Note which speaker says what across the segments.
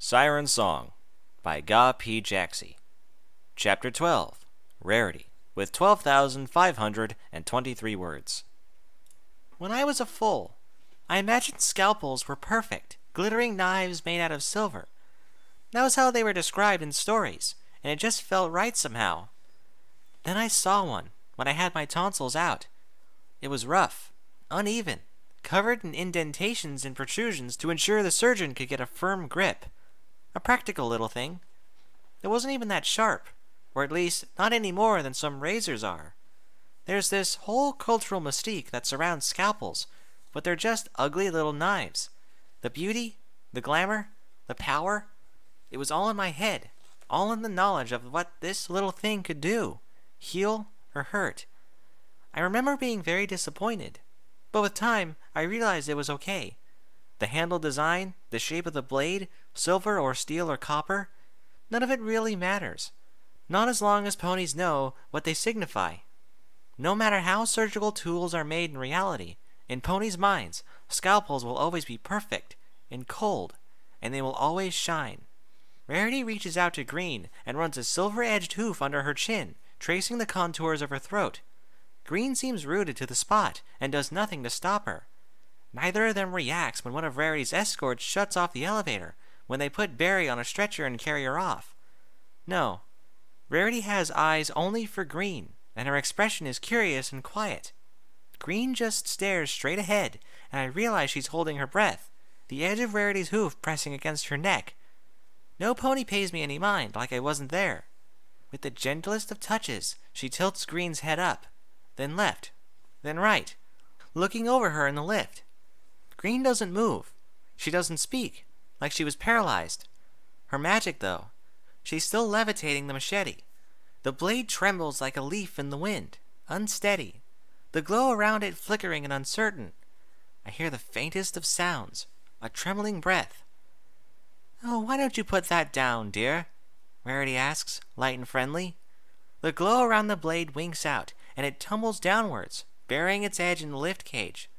Speaker 1: Siren Song by GaPJaxie. Chapter 12. Rarity, with 12,523 words. When I was a foal, I imagined scalpels were perfect, glittering knives made out of silver. That was how they were described in stories, and it just felt right somehow. Then I saw one when I had my tonsils out. It was rough, uneven, covered in indentations and protrusions to ensure the surgeon could get a firm grip. A practical little thing. It wasn't even that sharp, or at least not any more than some razors are. There's this whole cultural mystique that surrounds scalpels, but they're just ugly little knives. The beauty, the glamour, the power, it was all in my head, all in the knowledge of what this little thing could do, heal or hurt. I remember being very disappointed, but with time I realized it was okay. The handle design, the shape of the blade, silver or steel or copper, none of it really matters. Not as long as ponies know what they signify. No matter how surgical tools are made in reality, in ponies' minds, scalpels will always be perfect and cold, and they will always shine. Rarity reaches out to Green and runs a silver-edged hoof under her chin, tracing the contours of her throat. Green seems rooted to the spot and does nothing to stop her. Neither of them reacts when one of Rarity's escorts shuts off the elevator, when they put Barry on a stretcher and carry her off. No, Rarity has eyes only for Green, and her expression is curious and quiet. Green just stares straight ahead, and I realize she's holding her breath, the edge of Rarity's hoof pressing against her neck. No pony pays me any mind, like I wasn't there. With the gentlest of touches, she tilts Green's head up, then left, then right, looking over her in the lift. Green doesn't move. She doesn't speak, like she was paralyzed. Her magic, though. She's still levitating the machete. The blade trembles like a leaf in the wind, unsteady. The glow around it flickering and uncertain. I hear the faintest of sounds, a trembling breath. "Oh, why don't you put that down, dear?" Rarity asks, light and friendly. The glow around the blade winks out, and it tumbles downwards, burying its edge in the lift cage.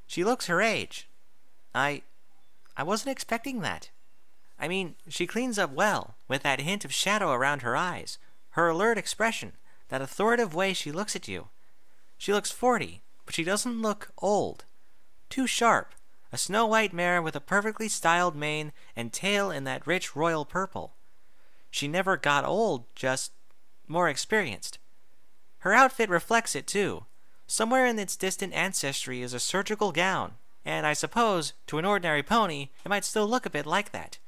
Speaker 1: She looks her age. I wasn't expecting that. I mean, she cleans up well, with that hint of shadow around her eyes, her alert expression, that authoritative way she looks at you. She looks 40, but she doesn't look old. Too sharp, a snow-white mare with a perfectly styled mane and tail in that rich royal purple. She never got old, just more experienced. Her outfit reflects it, too. Somewhere in its distant ancestry is a surgical gown, and I suppose, to an ordinary pony, it might still look a bit like that.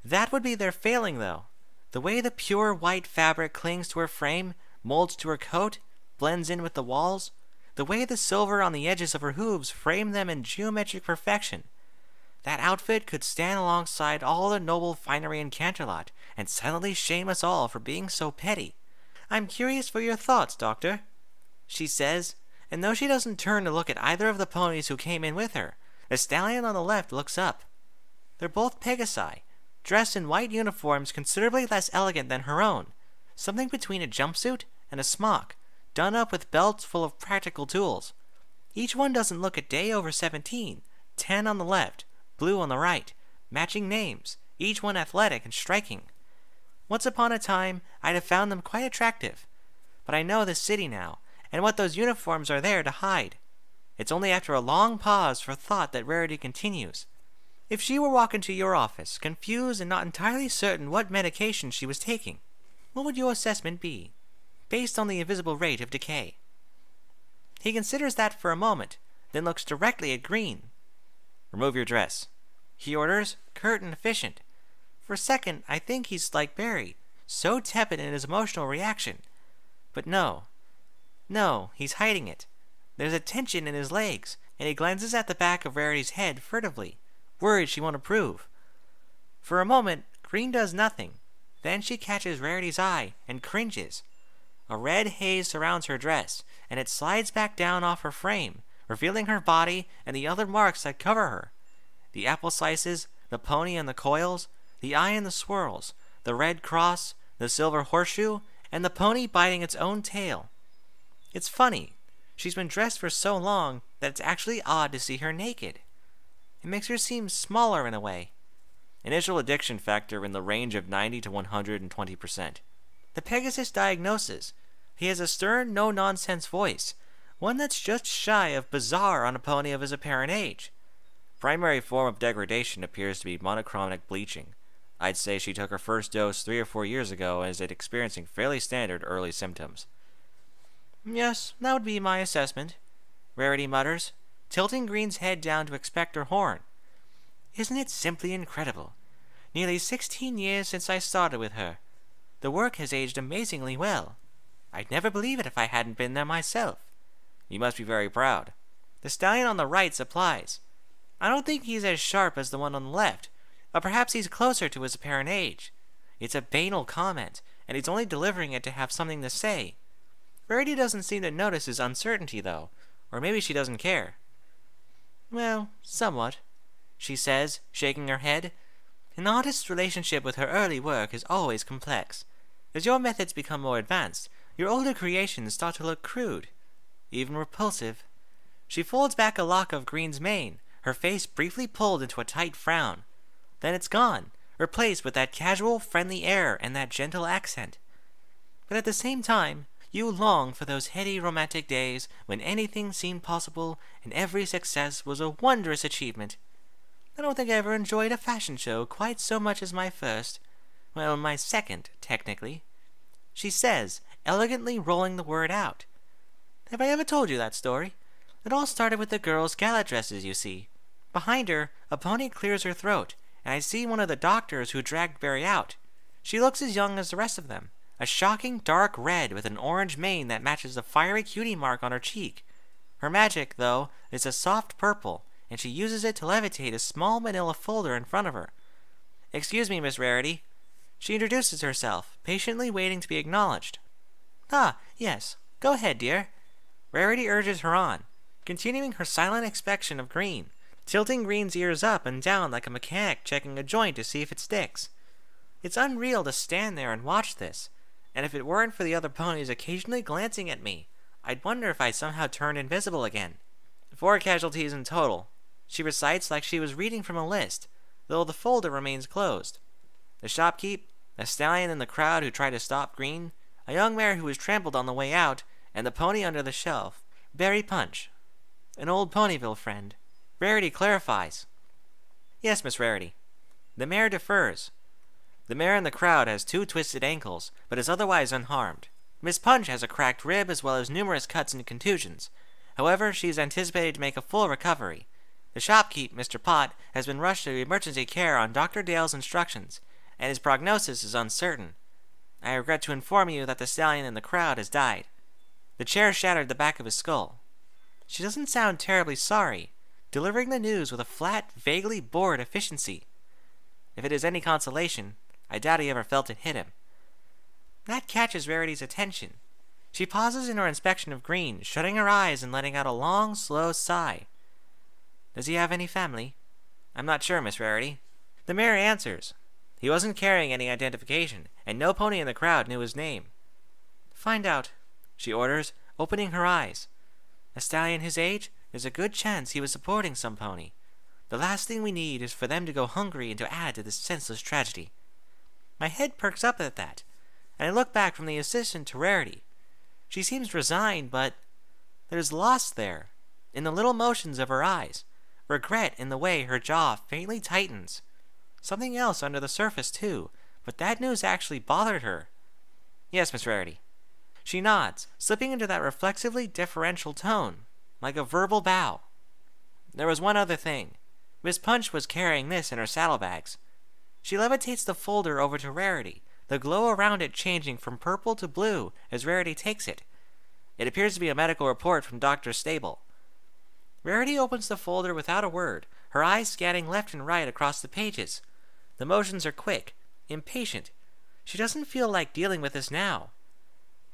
Speaker 1: That would be their failing, though. The way the pure white fabric clings to her frame, molds to her coat, blends in with the walls, the way the silver on the edges of her hooves frame them in geometric perfection. That outfit could stand alongside all the noble finery in Canterlot, and silently shame us all for being so petty. "I'm curious for your thoughts, Doctor," she says, and though she doesn't turn to look at either of the ponies who came in with her, the stallion on the left looks up. They're both Pegasi, dressed in white uniforms considerably less elegant than her own, something between a jumpsuit and a smock, done up with belts full of practical tools. Each one doesn't look a day over 17, 10 on the left, blue on the right, matching names, each one athletic and striking. Once upon a time, I'd have found them quite attractive, but I know this city now, and what those uniforms are there to hide. It's only after a long pause for thought that Rarity continues. "If she were walking to your office, confused and not entirely certain what medication she was taking, what would your assessment be, based on the invisible rate of decay?" He considers that for a moment, then looks directly at Green. "Remove your dress," he orders, curt and efficient. For a second, I think he's like Barry, so tepid in his emotional reaction. But no, he's hiding it. There's a tension in his legs, and he glances at the back of Rarity's head furtively, worried she won't approve. For a moment, Green does nothing. Then she catches Rarity's eye and cringes. A red haze surrounds her dress, and it slides back down off her frame, revealing her body and the other marks that cover her. The apple slices, the pony and the coils, the eye and the swirls, the red cross, the silver horseshoe, and the pony biting its own tail. It's funny. She's been dressed for so long that it's actually odd to see her naked. It makes her seem smaller in a way. Initial addiction factor in the range of 90 to 120%. The Pegasus diagnosis. He has a stern, no-nonsense voice, one that's just shy of bizarre on a pony of his apparent age. Primary form of degradation appears to be monochromatic bleaching. I'd say she took her first dose 3 or 4 years ago and is experiencing fairly standard early symptoms. Yes, that would be my assessment, Rarity mutters, tilting Green's head down to expect her horn. Isn't it simply incredible? Nearly 16 years since I started with her. The work has aged amazingly well. I'd never believe it if I hadn't been there myself. You must be very proud. The stallion on the right supplies. I don't think he's as sharp as the one on the left, but perhaps he's closer to his apparent age. It's a banal comment, and he's only delivering it to have something to say. Rarity doesn't seem to notice his uncertainty, though, or maybe she doesn't care. Well, somewhat, she says, shaking her head. An artist's relationship with her early work is always complex. As your methods become more advanced, your older creations start to look crude, even repulsive. She folds back a lock of Green's mane, her face briefly pulled into a tight frown. Then it's gone, replaced with that casual, friendly air and that gentle accent. But at the same time, you long for those heady romantic days when anything seemed possible and every success was a wondrous achievement. I don't think I ever enjoyed a fashion show quite so much as my first. Well, my second, technically. She says, elegantly rolling the word out. Have I ever told you that story? It all started with the girl's gala dresses, you see. Behind her, a pony clears her throat, and I see one of the doctors who dragged Barry out. She looks as young as the rest of them, a shocking dark red with an orange mane that matches the fiery cutie mark on her cheek. Her magic, though, is a soft purple, and she uses it to levitate a small manila folder in front of her. Excuse me, Miss Rarity. She introduces herself, patiently waiting to be acknowledged. Ah, yes. Go ahead, dear. Rarity urges her on, continuing her silent inspection of Green, tilting Green's ears up and down like a mechanic checking a joint to see if it sticks. It's unreal to stand there and watch this, and if it weren't for the other ponies occasionally glancing at me, I'd wonder if I'd somehow turned invisible again. 4 casualties in total. She recites like she was reading from a list, though the folder remains closed. The shopkeep, a stallion in the crowd who tried to stop Green, a young mare who was trampled on the way out, and the pony under the shelf, Berry Punch. An old Ponyville friend. Rarity clarifies. Yes, Miss Rarity. The mare defers. The mare in the crowd has 2 twisted ankles, but is otherwise unharmed. Miss Punch has a cracked rib as well as numerous cuts and contusions. However, she is anticipated to make a full recovery. The shopkeep, Mr. Pott, has been rushed to emergency care on Dr. Dale's instructions, and his prognosis is uncertain. I regret to inform you that the stallion in the crowd has died. The chair shattered the back of his skull. She doesn't sound terribly sorry, delivering the news with a flat, vaguely bored efficiency. If it is any consolation, I doubt he ever felt it hit him. That catches Rarity's attention. She pauses in her inspection of Green, shutting her eyes and letting out a long, slow sigh. Does he have any family? I'm not sure, Miss Rarity. The mare answers. He wasn't carrying any identification, and no pony in the crowd knew his name. Find out, she orders, opening her eyes. A stallion his age, there's a good chance he was supporting some pony. The last thing we need is for them to go hungry and to add to this senseless tragedy. My head perks up at that, and I look back from the assistant to Rarity. She seems resigned, but there's loss there, in the little motions of her eyes, regret in the way her jaw faintly tightens. Something else under the surface, too, but that news actually bothered her. Yes, Miss Rarity. She nods, slipping into that reflexively deferential tone, like a verbal bow. There was one other thing. Miss Punch was carrying this in her saddlebags. She levitates the folder over to Rarity, the glow around it changing from purple to blue as Rarity takes it. It appears to be a medical report from Dr. Stable. Rarity opens the folder without a word, her eyes scanning left and right across the pages. The motions are quick, impatient. She doesn't feel like dealing with this now.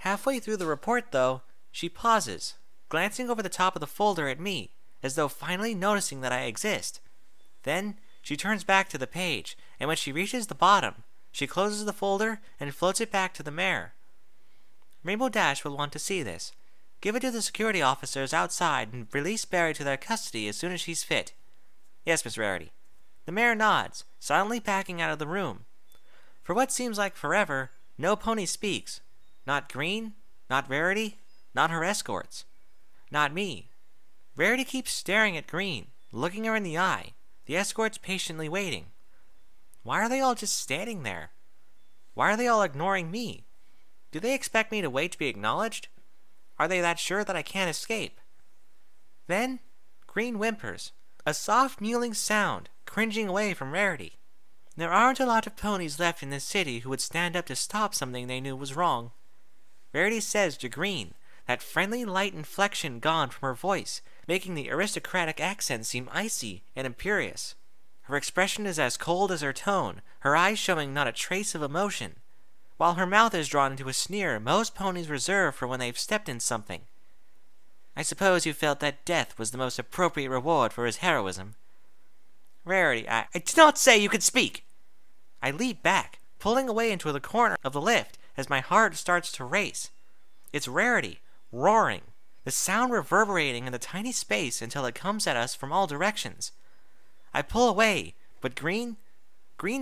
Speaker 1: Halfway through the report, though, she pauses, glancing over the top of the folder at me, as though finally noticing that I exist. Then she turns back to the page, and when she reaches the bottom, she closes the folder and floats it back to the mare. Rainbow Dash will want to see this. Give it to the security officers outside and release Barry to their custody as soon as she's fit. Yes, Miss Rarity. The mare nods, silently backing out of the room. For what seems like forever, no pony speaks. Not Green, not Rarity, not her escorts. Not me. Rarity keeps staring at Green, looking her in the eye, the escorts patiently waiting. Why are they all just standing there? Why are they all ignoring me? Do they expect me to wait to be acknowledged? Are they that sure that I can't escape? Then, Green whimpers, a soft mewling sound, cringing away from Rarity. There aren't a lot of ponies left in this city who would stand up to stop something they knew was wrong. Rarity says to Green, that friendly light inflection gone from her voice, making the aristocratic accent seem icy and imperious. Her expression is as cold as her tone, her eyes showing not a trace of emotion, while her mouth is drawn into a sneer most ponies reserve for when they've stepped in something. I suppose you felt that death was the most appropriate reward for his heroism. Rarity, I did not say you could speak! I leap back, pulling away into the corner of the lift as my heart starts to race. It's Rarity, roaring, the sound reverberating in the tiny space until it comes at us from all directions. I pull away, but Green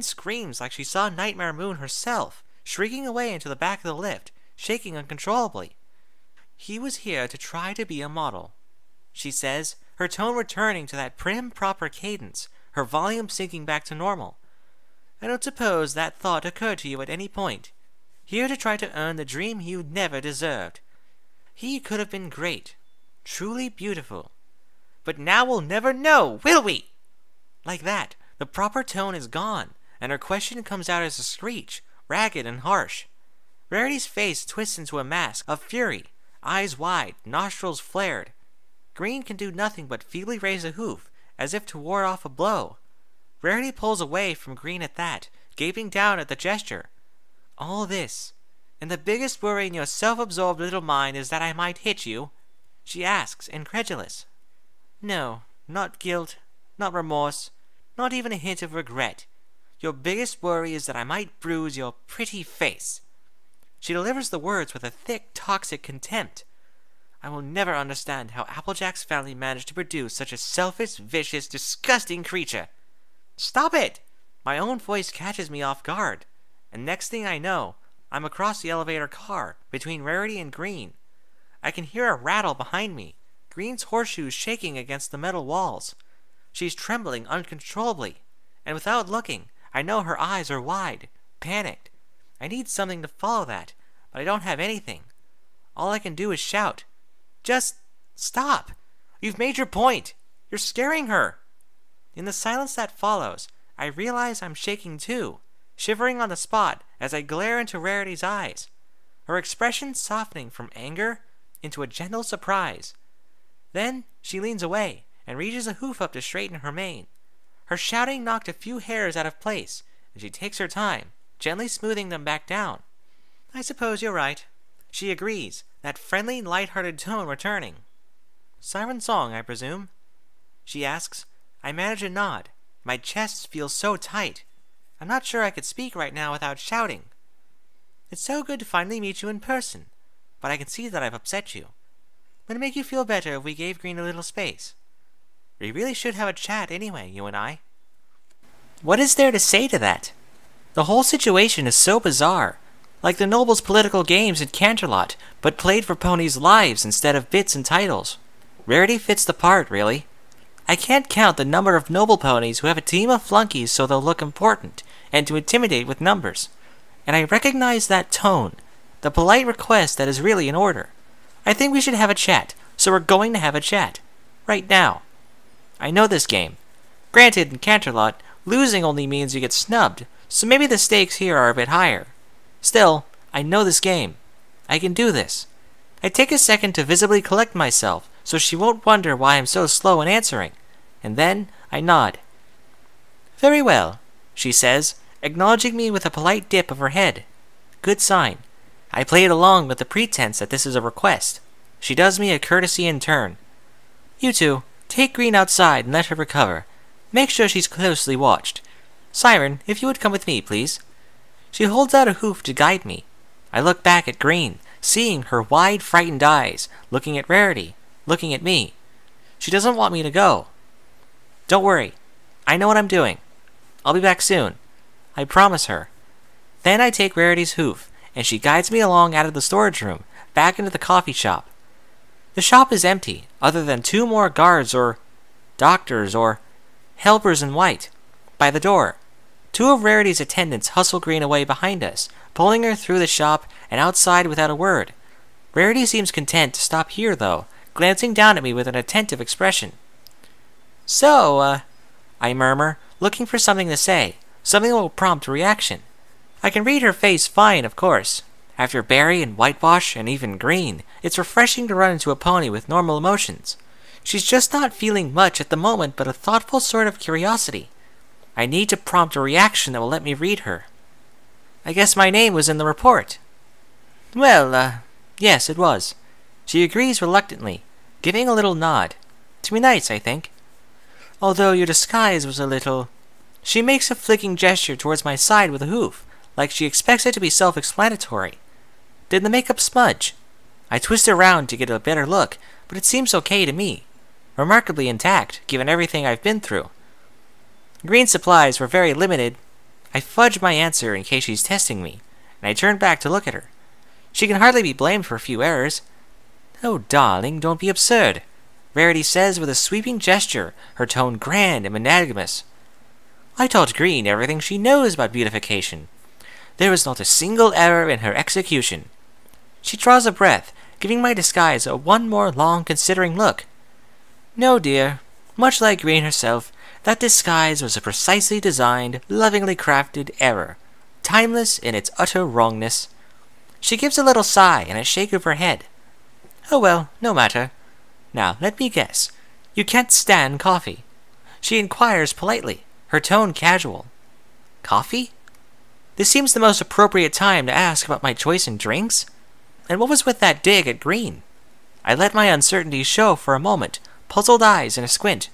Speaker 1: screams like she saw Nightmare Moon herself, shrieking away into the back of the lift, shaking uncontrollably. He was here to try to be a model, she says, her tone returning to that prim, proper cadence, her volume sinking back to normal. I don't suppose that thought occurred to you at any point. Here to try to earn the dream you never deserved. He could have been great, truly beautiful. But now we'll never know, will we? Like that, the proper tone is gone, and her question comes out as a screech, ragged and harsh. Rarity's face twists into a mask of fury, eyes wide, nostrils flared. Green can do nothing but feebly raise a hoof, as if to ward off a blow. Rarity pulls away from Green at that, gaping down at the gesture. All this, and the biggest worry in your self-absorbed little mind is that I might hit you? She asks, incredulous. No, not guilt, not remorse, not even a hint of regret. Your biggest worry is that I might bruise your pretty face. She delivers the words with a thick, toxic contempt. I will never understand how Applejack's family managed to produce such a selfish, vicious, disgusting creature. Stop it! My own voice catches me off guard, and next thing I know, I'm across the elevator car, between Rarity and Green. I can hear a rattle behind me, Green's horseshoes shaking against the metal walls. She's trembling uncontrollably, and without looking, I know her eyes are wide, panicked. I need something to follow that, but I don't have anything. All I can do is shout. Just stop! You've made your point! You're scaring her! In the silence that follows, I realize I'm shaking too, shivering on the spot as I glare into Rarity's eyes, her expression softening from anger into a gentle surprise. Then she leans away and reaches a hoof up to straighten her mane. Her shouting knocked a few hairs out of place, and she takes her time, gently smoothing them back down. I suppose you're right. She agrees, that friendly, light-hearted tone returning. Siren song, I presume? She asks. I manage a nod. My chest feels so tight. I'm not sure I could speak right now without shouting. It's so good to finally meet you in person, but I can see that I've upset you. Would it make you feel better if we gave Green a little space? We really should have a chat anyway, you and I. What is there to say to that? The whole situation is so bizarre, like the nobles' political games at Canterlot, but played for ponies' lives instead of bits and titles. Rarity fits the part, really. I can't count the number of noble ponies who have a team of flunkies so they'll look important, and to intimidate with numbers. And I recognize that tone, the polite request that is really in order. I think we should have a chat, so we're going to have a chat. Right now. I know this game. Granted, in Canterlot, losing only means you get snubbed, so maybe the stakes here are a bit higher. Still, I know this game. I can do this. I take a second to visibly collect myself, so she won't wonder why I'm so slow in answering, and then I nod. Very well, she says, acknowledging me with a polite dip of her head. Good sign. I play it along with the pretense that this is a request. She does me a courtesy in turn. You two, take Green outside and let her recover. Make sure she's closely watched. Siren, if you would come with me, please. She holds out a hoof to guide me. I look back at Green, seeing her wide, frightened eyes, looking at Rarity, looking at me. She doesn't want me to go. Don't worry. I know what I'm doing. I'll be back soon. I promise her. Then I take Rarity's hoof, and she guides me along out of the storage room, back into the coffee shop. The shop is empty, other than 2 more guards or doctors or helpers in white by the door. 2 of Rarity's attendants hustle Green away behind us, pulling her through the shop and outside without a word. Rarity seems content to stop here, though, glancing down at me with an attentive expression. So, I murmur, looking for something to say, something that will prompt a reaction. I can read her face fine, of course. After Barry and Whitewash and even Green, it's refreshing to run into a pony with normal emotions. She's just not feeling much at the moment but a thoughtful sort of curiosity. I need to prompt a reaction that will let me read her. I guess my name was in the report. Well, yes, it was. She agrees reluctantly, giving a little nod. To be nice, I think. Although your disguise was a little... She makes a flicking gesture towards my side with a hoof, like she expects it to be self-explanatory. Did the makeup smudge? I twist around to get a better look, but it seems okay to me. Remarkably intact, given everything I've been through. Green supplies were very limited. I fudge my answer in case she's testing me, and I turn back to look at her. She can hardly be blamed for a few errors. Oh, darling, don't be absurd, Rarity says with a sweeping gesture, her tone grand and monogamous. I taught Green everything she knows about beautification. There was not a single error in her execution. She draws a breath, giving my disguise a one more long considering look. No, dear. Much like Green herself, that disguise was a precisely designed, lovingly crafted error, timeless in its utter wrongness. She gives a little sigh and a shake of her head. Oh well, no matter. Now, let me guess. You can't stand coffee. She inquires politely, her tone casual. Coffee? This seems the most appropriate time to ask about my choice in drinks. And what was with that dig at Green? I let my uncertainty show for a moment, puzzled eyes and a squint.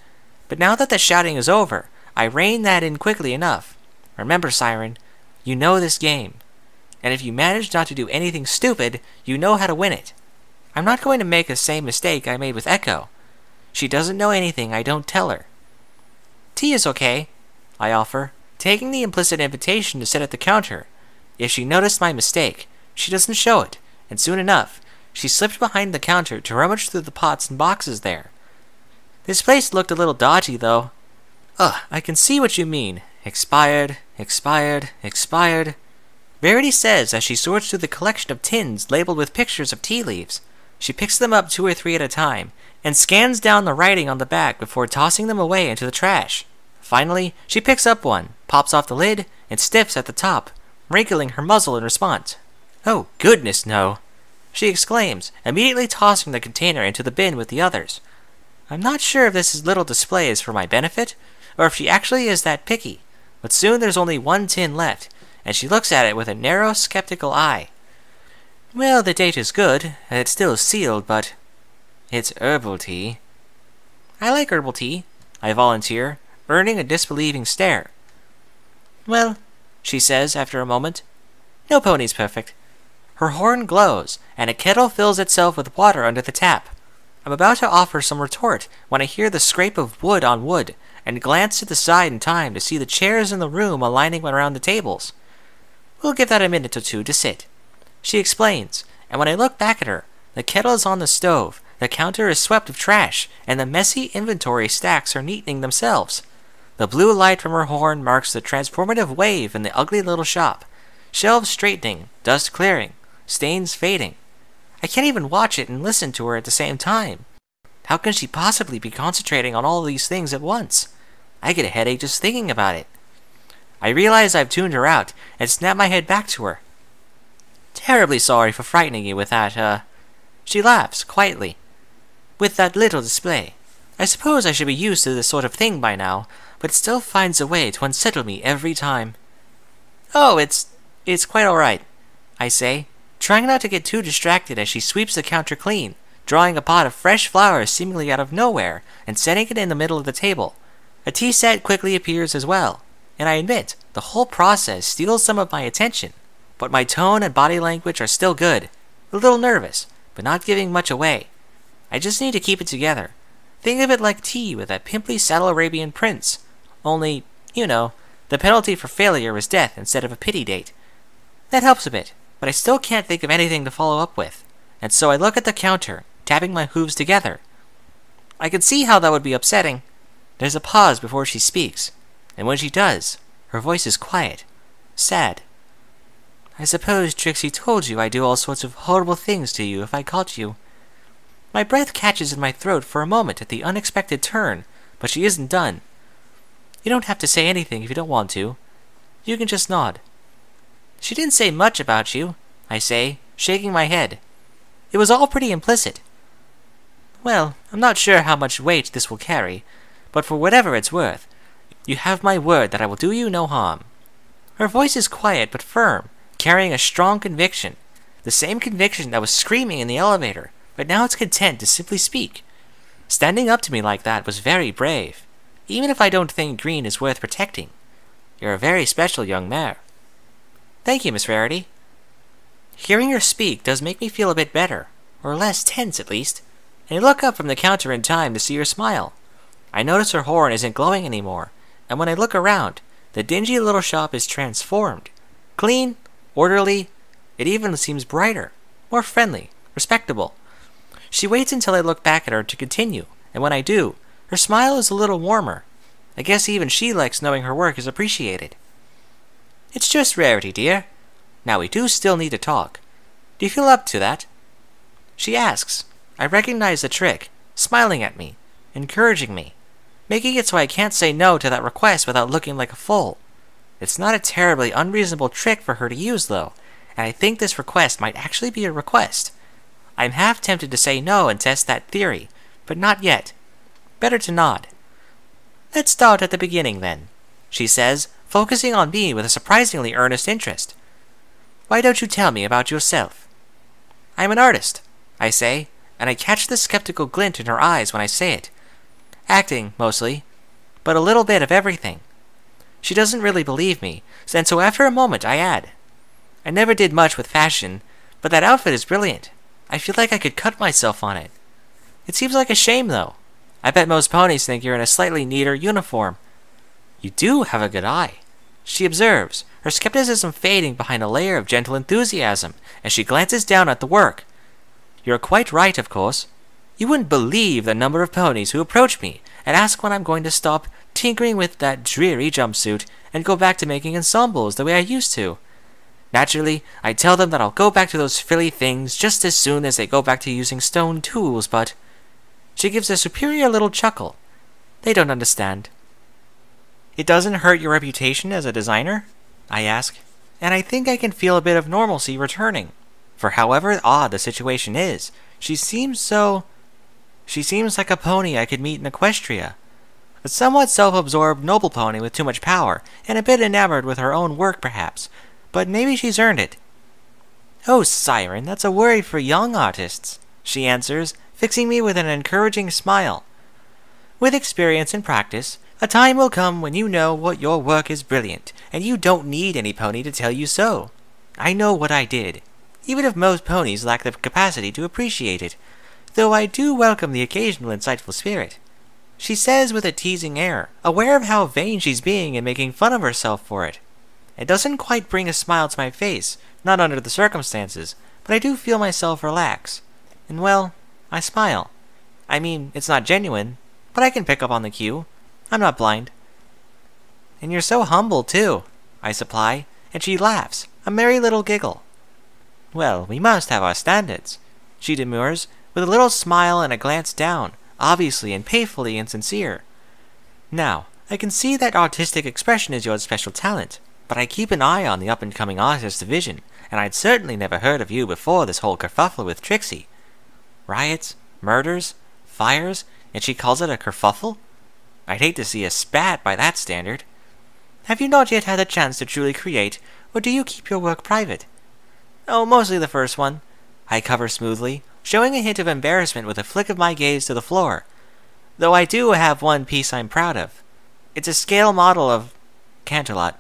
Speaker 1: But now that the shouting is over, I rein that in quickly enough. Remember, Siren, you know this game. And if you manage not to do anything stupid, you know how to win it. I'm not going to make the same mistake I made with Echo. She doesn't know anything I don't tell her. Tea is okay, I offer, taking the implicit invitation to sit at the counter. If she noticed my mistake, she doesn't show it, and soon enough, she slipped behind the counter to rummage through the pots and boxes there. This place looked a little dodgy, though. Ugh, I can see what you mean. Expired, expired, expired. Rarity says as she sorts through the collection of tins labeled with pictures of tea leaves. She picks them up 2 or 3 at a time, and scans down the writing on the back before tossing them away into the trash. Finally, she picks up one, pops off the lid, and stiffs at the top, wrinkling her muzzle in response. Oh, goodness, no! She exclaims, immediately tossing the container into the bin with the others. I'm not sure if this little display is for my benefit, or if she actually is that picky, but soon there's only 1 tin left, and she looks at it with a narrow, skeptical eye. Well, the date is good, and it's still sealed, but... It's herbal tea. I like herbal tea, I volunteer, earning a disbelieving stare. Well, she says after a moment, no pony's perfect. Her horn glows, and a kettle fills itself with water under the tap. I'm about to offer some retort when I hear the scrape of wood on wood, and glance to the side in time to see the chairs in the room aligning around the tables. We'll give that a minute or 2 to sit. She explains, and when I look back at her, the kettle is on the stove, the counter is swept of trash, and the messy inventory stacks are neatening themselves. The blue light from her horn marks the transformative wave in the ugly little shop. Shelves straightening, dust clearing, stains fading. I can't even watch it and listen to her at the same time. How can she possibly be concentrating on all these things at once? I get a headache just thinking about it. I realize I've tuned her out and snap my head back to her. Terribly sorry for frightening you with that, She laughs, quietly. With that little display. I suppose I should be used to this sort of thing by now, but it still finds a way to unsettle me every time. Oh, it's quite all right, I say, trying not to get too distracted as she sweeps the counter clean, drawing a pot of fresh flowers seemingly out of nowhere and setting it in the middle of the table. A tea set quickly appears as well, and I admit the whole process steals some of my attention, but my tone and body language are still good, a little nervous, but not giving much away. I just need to keep it together. Think of it like tea with a pimply Saddle Arabian prince, only, you know, The penalty for failure is death instead of a pity date. That helps a bit, but I still can't think of anything to follow up with, and so I look at the counter, tapping my hooves together. I can see how that would be upsetting. There's a pause before she speaks, and when she does, her voice is quiet, sad. I suppose Trixie told you I'd do all sorts of horrible things to you if I caught you. My breath catches in my throat for a moment at the unexpected turn, but she isn't done. You don't have to say anything if you don't want to. You can just nod. She didn't say much about you, I say, shaking my head. It was all pretty implicit. Well, I'm not sure how much weight this will carry, but for whatever it's worth, you have my word that I will do you no harm. Her voice is quiet but firm, carrying a strong conviction, the same conviction that was screaming in the elevator, but now it's content to simply speak. Standing up to me like that was very brave, even if I don't think Green is worth protecting. You're a very special young mare. Thank you, Miss Rarity. Hearing her speak does make me feel a bit better, or less tense at least, and I look up from the counter in time to see her smile. I notice her horn isn't glowing anymore, and when I look around, the dingy little shop is transformed. Clean, orderly, it even seems brighter, more friendly, respectable. She waits until I look back at her to continue, and when I do, her smile is a little warmer. I guess even she likes knowing her work is appreciated. It's just Rarity, dear. Now we do still need to talk. Do you feel up to that? She asks. I recognize the trick, smiling at me, encouraging me, making it so I can't say no to that request without looking like a fool. It's not a terribly unreasonable trick for her to use, though, and I think this request might actually be a request. I'm half tempted to say no and test that theory, but not yet. Better to nod. Let's start at the beginning, then, she says, focusing on me with a surprisingly earnest interest. Why don't you tell me about yourself? I'm an artist, I say, and I catch the skeptical glint in her eyes when I say it. Acting, mostly, but a little bit of everything. She doesn't really believe me, and so after a moment I add, I never did much with fashion, but that outfit is brilliant. I feel like I could cut myself on it. It seems like a shame, though. I bet most ponies think you're in a slightly neater uniform. You do have a good eye, she observes, her skepticism fading behind a layer of gentle enthusiasm as she glances down at the work. You're quite right, of course. You wouldn't believe the number of ponies who approach me and ask when I'm going to stop tinkering with that dreary jumpsuit and go back to making ensembles the way I used to. Naturally, I tell them that I'll go back to those frilly things just as soon as they go back to using stone tools, but... She gives a superior little chuckle. They don't understand. It doesn't hurt your reputation as a designer? I ask, and I think I can feel a bit of normalcy returning. For however odd the situation is, she seems like a pony I could meet in Equestria. A somewhat self-absorbed noble pony with too much power, and a bit enamored with her own work perhaps, but maybe she's earned it. Oh, Siren, that's a worry for young artists, she answers, fixing me with an encouraging smile. With experience and practice, a time will come when you know what your work is brilliant, and you don't need any pony to tell you so. I know what I did, even if most ponies lack the capacity to appreciate it, though I do welcome the occasional insightful spirit. She says with a teasing air, aware of how vain she's being and making fun of herself for it. It doesn't quite bring a smile to my face, not under the circumstances, but I do feel myself relax. And well, I smile. I mean, it's not genuine, but I can pick up on the cue. I'm not blind. And you're so humble, too, I supply, and she laughs, a merry little giggle. Well, we must have our standards, she demurs, with a little smile and a glance down, obviously and painfully insincere. Now, I can see that artistic expression is your special talent, but I keep an eye on the up-and-coming artist division, and I'd certainly never heard of you before this whole kerfuffle with Trixie. Riots, murders, fires, and she calls it a kerfuffle? I'd hate to see a spat by that standard. Have you not yet had a chance to truly create, or do you keep your work private? Oh, mostly the first one, I cover smoothly, showing a hint of embarrassment with a flick of my gaze to the floor. Though I do have one piece I'm proud of. It's a scale model of Canterlot,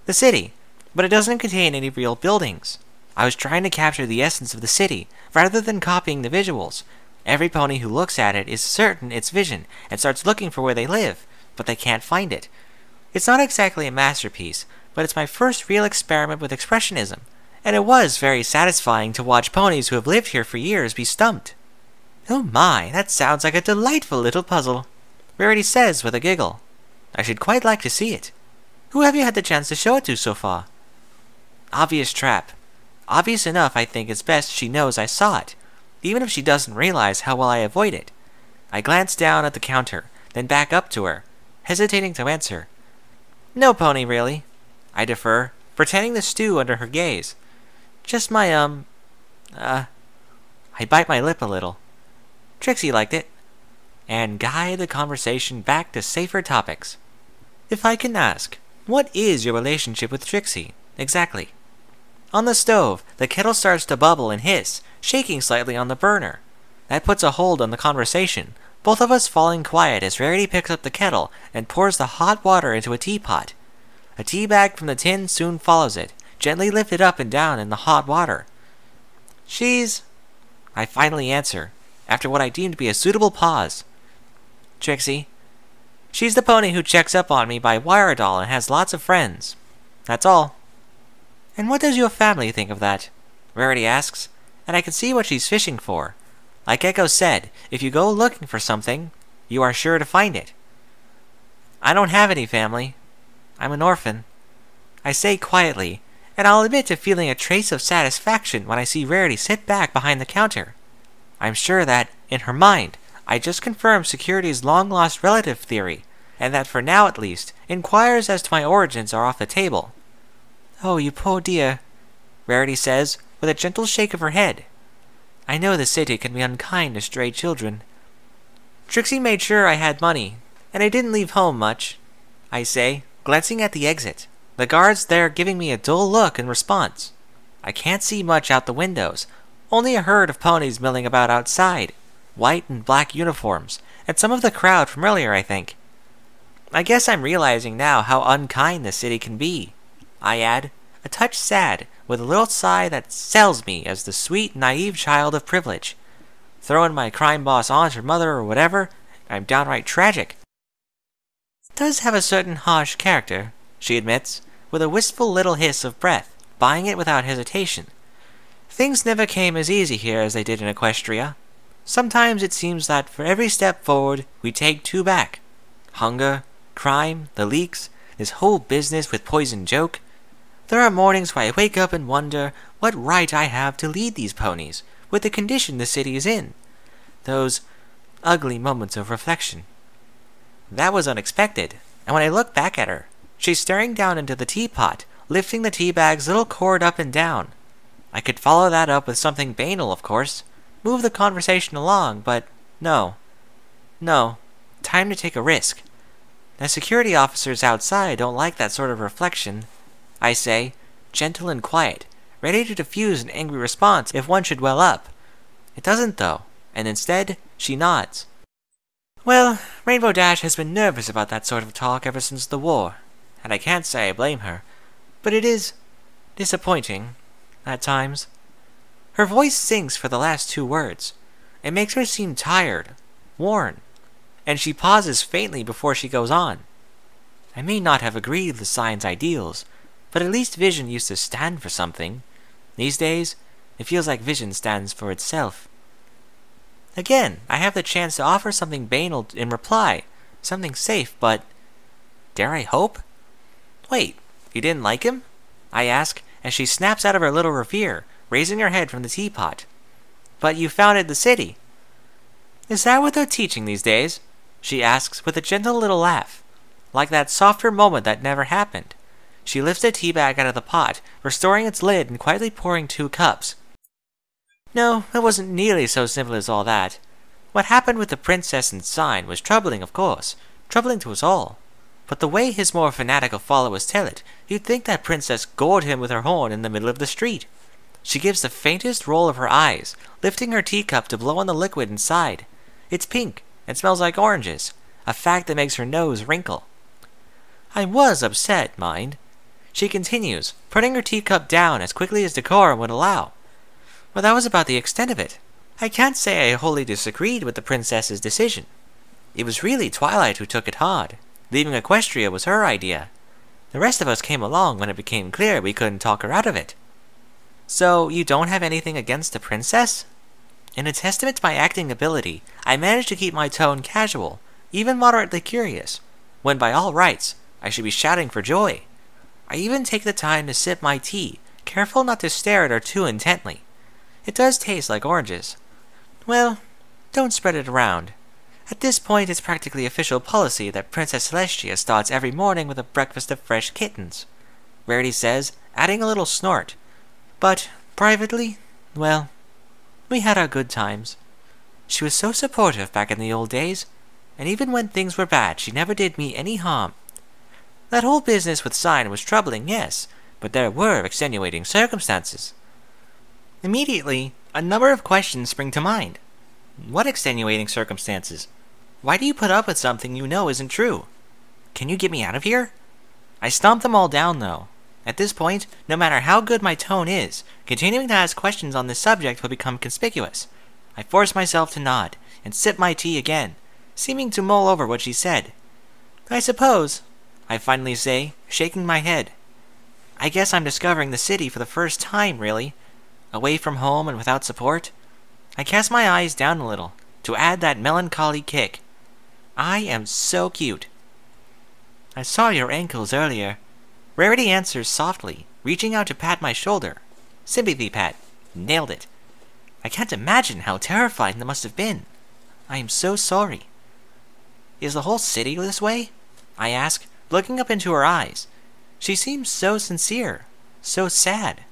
Speaker 1: the city, but it doesn't contain any real buildings. I was trying to capture the essence of the city, rather than copying the visuals. Every pony who looks at it is certain it's vision, and starts looking for where they live, but they can't find it. It's not exactly a masterpiece, but it's my first real experiment with expressionism, and it was very satisfying to watch ponies who have lived here for years be stumped. Oh my, that sounds like a delightful little puzzle, Rarity says with a giggle. I should quite like to see it. Who have you had the chance to show it to so far? Obvious trap. Obvious enough, I think it's best she knows I saw it, even if she doesn't realize how well I avoid it. I glance down at the counter, then back up to her, hesitating to answer. No, Pony, really. I defer, pretending to stew under her gaze. Just my, I bite my lip a little. Trixie liked it, and guide the conversation back to safer topics. If I can ask, what is your relationship with Trixie, exactly? On the stove, the kettle starts to bubble and hiss, shaking slightly on the burner. That puts a hold on the conversation, both of us falling quiet as Rarity picks up the kettle and pours the hot water into a teapot. A tea bag from the tin soon follows it, gently lifted up and down in the hot water. I finally answer, after what I deem to be a suitable pause. Trixie. She's the pony who checks up on me by wire doll and has lots of friends. That's all. And what does your family think of that? Rarity asks, and I can see what she's fishing for. Like Echo said, if you go looking for something, you are sure to find it. I don't have any family. I'm an orphan. I say quietly, and I'll admit to feeling a trace of satisfaction when I see Rarity sit back behind the counter. I'm sure that, in her mind, I just confirmed Security's long-lost relative theory, and that for now at least, inquiries as to my origins are off the table. Oh, you poor dear, Rarity says, with a gentle shake of her head. I know the city can be unkind to stray children. Trixie made sure I had money, and I didn't leave home much, I say, glancing at the exit, the guards there giving me a dull look in response. I can't see much out the windows, only a herd of ponies milling about outside, white and black uniforms, and some of the crowd from earlier, I think. I guess I'm realizing now how unkind the city can be, I add, a touch sad, with a little sigh that sells me as the sweet, naive child of privilege. Throw in my crime boss aunt or mother or whatever, I'm downright tragic. It does have a certain harsh character, she admits, with a wistful little hiss of breath, buying it without hesitation. Things never came as easy here as they did in Equestria. Sometimes it seems that for every step forward, we take two back. Hunger, crime, the leaks, this whole business with Poison Joke. There are mornings where I wake up and wonder what right I have to lead these ponies, with the condition the city is in. Those ugly moments of reflection. That was unexpected, and when I look back at her, she's staring down into the teapot, lifting the tea bag's little cord up and down. I could follow that up with something banal, of course, move the conversation along, but no. Time to take a risk. The security officers outside don't like that sort of reflection, I say, gentle and quiet, ready to diffuse an angry response if one should well up. It doesn't, though, and instead, she nods. Well, Rainbow Dash has been nervous about that sort of talk ever since the war, and I can't say I blame her, but it is disappointing, at times. Her voice sinks for the last two words. It makes her seem tired, worn, and she pauses faintly before she goes on. I may not have agreed with science ideals, but at least vision used to stand for something. These days, it feels like vision stands for itself. Again, I have the chance to offer something banal in reply, something safe, but dare I hope? Wait, you didn't like him? I ask, as she snaps out of her little reverie, raising her head from the teapot. But you founded the city. Is that what they're teaching these days? She asks with a gentle little laugh, like that softer moment that never happened. She lifts the tea bag out of the pot, restoring its lid and quietly pouring 2 cups. No, it wasn't nearly so simple as all that. What happened with the princess and sign was troubling, of course, troubling to us all. But the way his more fanatical followers tell it, you'd think that princess gored him with her horn in the middle of the street. She gives the faintest roll of her eyes, lifting her teacup to blow on the liquid inside. It's pink and smells like oranges, a fact that makes her nose wrinkle. I was upset, mind. She continues, putting her teacup down as quickly as decorum would allow. But that was about the extent of it. I can't say I wholly disagreed with the princess's decision. It was really Twilight who took it hard. Leaving Equestria was her idea. The rest of us came along when it became clear we couldn't talk her out of it. So, you don't have anything against the princess? In a testament to my acting ability, I managed to keep my tone casual, even moderately curious, when by all rights, I should be shouting for joy. I even take the time to sip my tea, careful not to stare at her too intently. It does taste like oranges. Well, don't spread it around. At this point, it's practically official policy that Princess Celestia starts every morning with a breakfast of fresh kittens, Rarity says, adding a little snort. But, privately, well, we had our good times. She was so supportive back in the old days, and even when things were bad, she never did me any harm. That whole business with Siren was troubling, yes, but there were extenuating circumstances. Immediately, a number of questions spring to mind. What extenuating circumstances? Why do you put up with something you know isn't true? Can you get me out of here? I stomped them all down, though. At this point, no matter how good my tone is, continuing to ask questions on this subject will become conspicuous. I force myself to nod, and sip my tea again, seeming to mull over what she said. I suppose, I finally say, shaking my head. I guess I'm discovering the city for the first time, really. Away from home and without support. I cast my eyes down a little, to add that melancholy kick. I am so cute. I saw your ankles earlier. Rarity answers softly, reaching out to pat my shoulder. Sympathy pat. Nailed it. I can't imagine how terrifying that must have been. I am so sorry. Is the whole city this way? I ask, looking up into her eyes. She seems so sincere, so sad.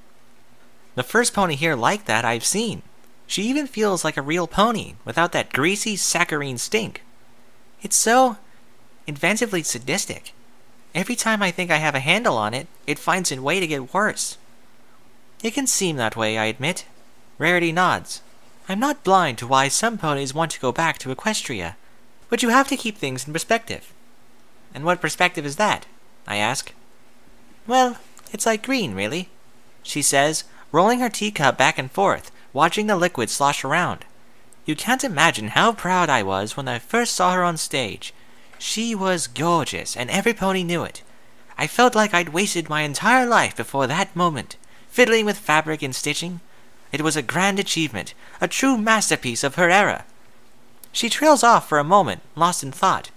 Speaker 1: The first pony here like that I've seen. She even feels like a real pony, without that greasy saccharine stink. It's so inventively sadistic. Every time I think I have a handle on it, it finds a way to get worse. It can seem that way, I admit. Rarity nods. I'm not blind to why some ponies want to go back to Equestria, but you have to keep things in perspective. And what perspective is that? I ask. Well, it's like green, really, she says, rolling her teacup back and forth, watching the liquid slosh around. You can't imagine how proud I was when I first saw her on stage. She was gorgeous, and every pony knew it. I felt like I'd wasted my entire life before that moment, fiddling with fabric and stitching. It was a grand achievement, a true masterpiece of her era. She trails off for a moment, lost in thought.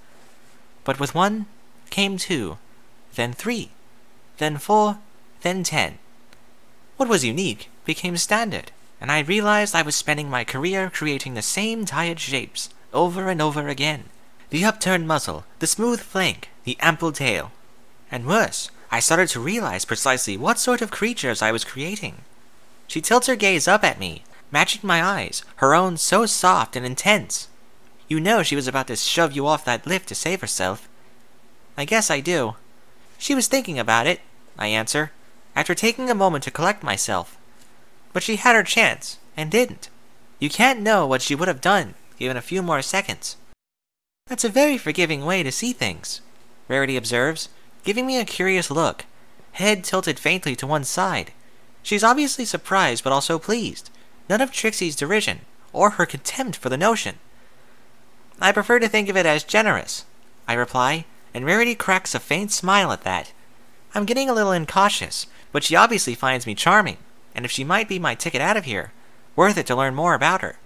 Speaker 1: But with one came two, then three, then 4, then 10. What was unique became standard, and I realized I was spending my career creating the same tired shapes, over and over again. The upturned muzzle, the smooth flank, the ample tail. And worse, I started to realize precisely what sort of creatures I was creating. She tilts her gaze up at me, matching my eyes, her own so soft and intense. You know she was about to shove you off that lift to save herself. I guess I do. She was thinking about it, I answer, after taking a moment to collect myself. But she had her chance, and didn't. You can't know what she would have done, given a few more seconds. That's a very forgiving way to see things, Rarity observes, giving me a curious look, head tilted faintly to one side. She's obviously surprised but also pleased, none of Trixie's derision, or her contempt for the notion. I prefer to think of it as generous, I reply, and Rarity cracks a faint smile at that. I'm getting a little incautious, but she obviously finds me charming, and if she might be my ticket out of here, worth it to learn more about her.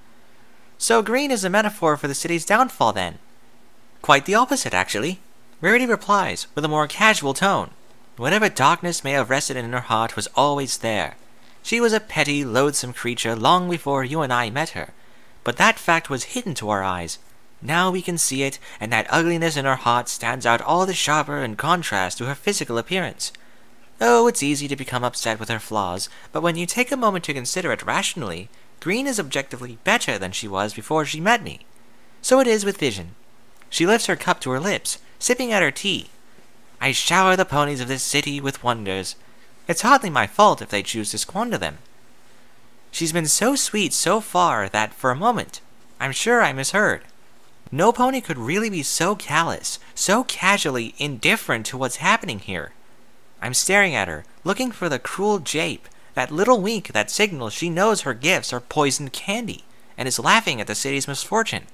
Speaker 1: So green is a metaphor for the city's downfall, then? Quite the opposite, actually. Rarity replies, with a more casual tone. Whatever darkness may have rested in her heart was always there. She was a petty, loathsome creature long before you and I met her, but that fact was hidden to our eyes. Now we can see it, and that ugliness in her heart stands out all the sharper in contrast to her physical appearance. Oh, it's easy to become upset with her flaws, but when you take a moment to consider it rationally, Green is objectively better than she was before she met me. So it is with Vision. She lifts her cup to her lips, sipping at her tea. I shower the ponies of this city with wonders. It's hardly my fault if they choose to squander them. She's been so sweet so far that, for a moment, I'm sure I misheard. No pony could really be so callous, so casually indifferent to what's happening here. I'm staring at her, looking for the cruel jape, that little wink that signals she knows her gifts are poisoned candy, and is laughing at the city's misfortune.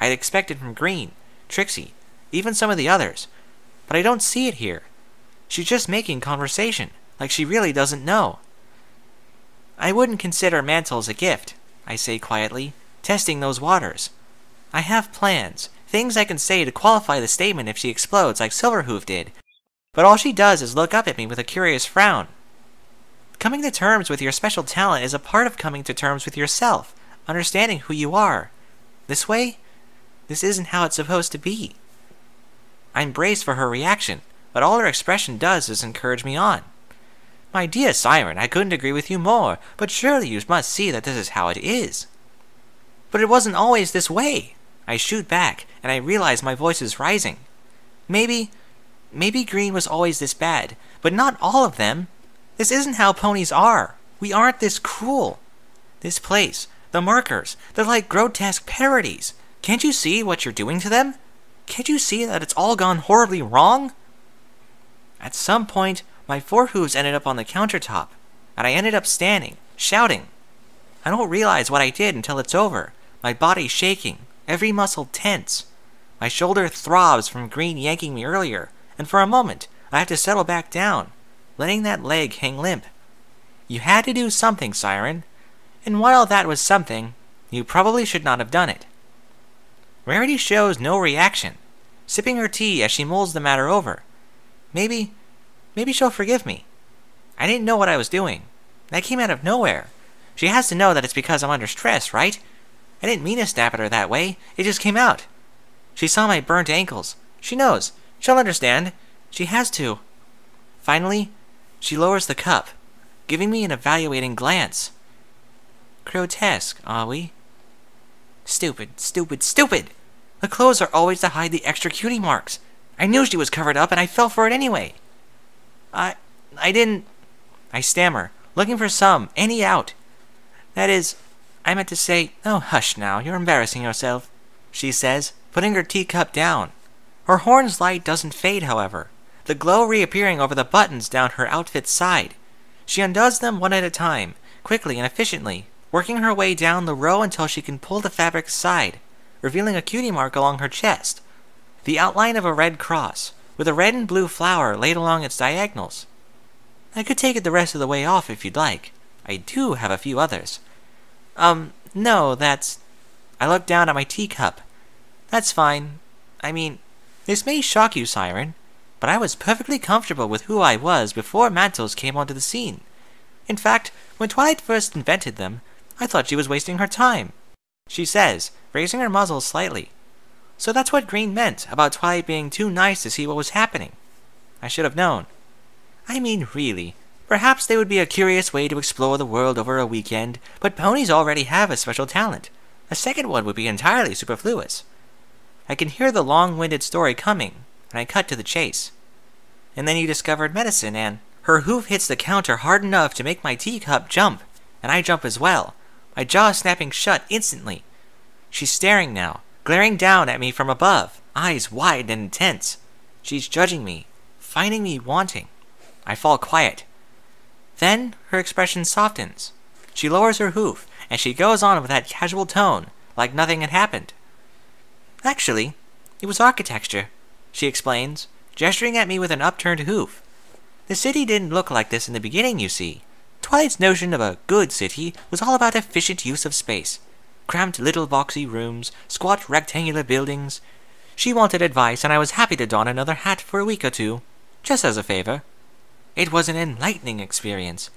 Speaker 1: I'd expected from Green, Trixie, even some of the others, but I don't see it here. She's just making conversation, like she really doesn't know. I wouldn't consider mantles a gift, I say quietly, testing those waters. I have plans, things I can say to qualify the statement if she explodes like Silverhoof did, but all she does is look up at me with a curious frown. Coming to terms with your special talent is a part of coming to terms with yourself, understanding who you are. This way, this isn't how it's supposed to be. I'm braced for her reaction, but all her expression does is encourage me on. My dear Siren, I couldn't agree with you more, but surely you must see that this is how it is. But it wasn't always this way. I shoot back, and I realize my voice is rising. Maybe green was always this bad, but not all of them. This isn't how ponies are. We aren't this cruel. This place, the markers, they're like grotesque parodies. Can't you see what you're doing to them? Can't you see that it's all gone horribly wrong? At some point, my forehooves ended up on the countertop, and I ended up standing, shouting. I don't realize what I did until it's over, my body shaking, every muscle tense. My shoulder throbs from Green yanking me earlier, and for a moment, I have to settle back down, letting that leg hang limp. You had to do something, Siren, and while that was something, you probably should not have done it. Rarity shows no reaction, sipping her tea as she mulls the matter over. Maybe she'll forgive me. I didn't know what I was doing. That came out of nowhere. She has to know that it's because I'm under stress, right? I didn't mean to snap at her that way. It just came out. She saw my burnt ankles. She knows. She'll understand. She has to. Finally, she lowers the cup, giving me an evaluating glance. Grotesque, are we? Stupid, stupid, stupid! The clothes are always to hide the extra cutie marks. I knew she was covered up, and I fell for it anyway. I didn't... I stammer, looking for any out. That is, I meant to say, oh, hush now, you're embarrassing yourself, she says, putting her teacup down. Her horn's light doesn't fade, however, the glow reappearing over the buttons down her outfit's side. She undoes them one at a time, quickly and efficiently, working her way down the row until she can pull the fabric aside, revealing a cutie mark along her chest, the outline of a red cross, with a red and blue flower laid along its diagonals. I could take it the rest of the way off if you'd like. I do have a few others. No, that's... I looked down at my teacup. That's fine. I mean, this may shock you, Siren, but I was perfectly comfortable with who I was before mantles came onto the scene. In fact, when Twilight first invented them, I thought she was wasting her time, she says, raising her muzzle slightly. So that's what Green meant about Twilight being too nice to see what was happening. I should have known. I mean, really, perhaps they would be a curious way to explore the world over a weekend, but ponies already have a special talent. A second one would be entirely superfluous. I can hear the long-winded story coming, and I cut to the chase. And then you discovered medicine, and her hoof hits the counter hard enough to make my teacup jump, and I jump as well, my jaw snapping shut instantly. She's staring now, glaring down at me from above, eyes wide and intense. She's judging me, finding me wanting. I fall quiet. Then her expression softens. She lowers her hoof, and she goes on with that casual tone, like nothing had happened. Actually, it was architecture, she explains, gesturing at me with an upturned hoof. The city didn't look like this in the beginning, you see. Twilight's notion of a good city was all about efficient use of space. Cramped little boxy rooms, squat rectangular buildings. She wanted advice, and I was happy to don another hat for a week or two, just as a favor. It was an enlightening experience.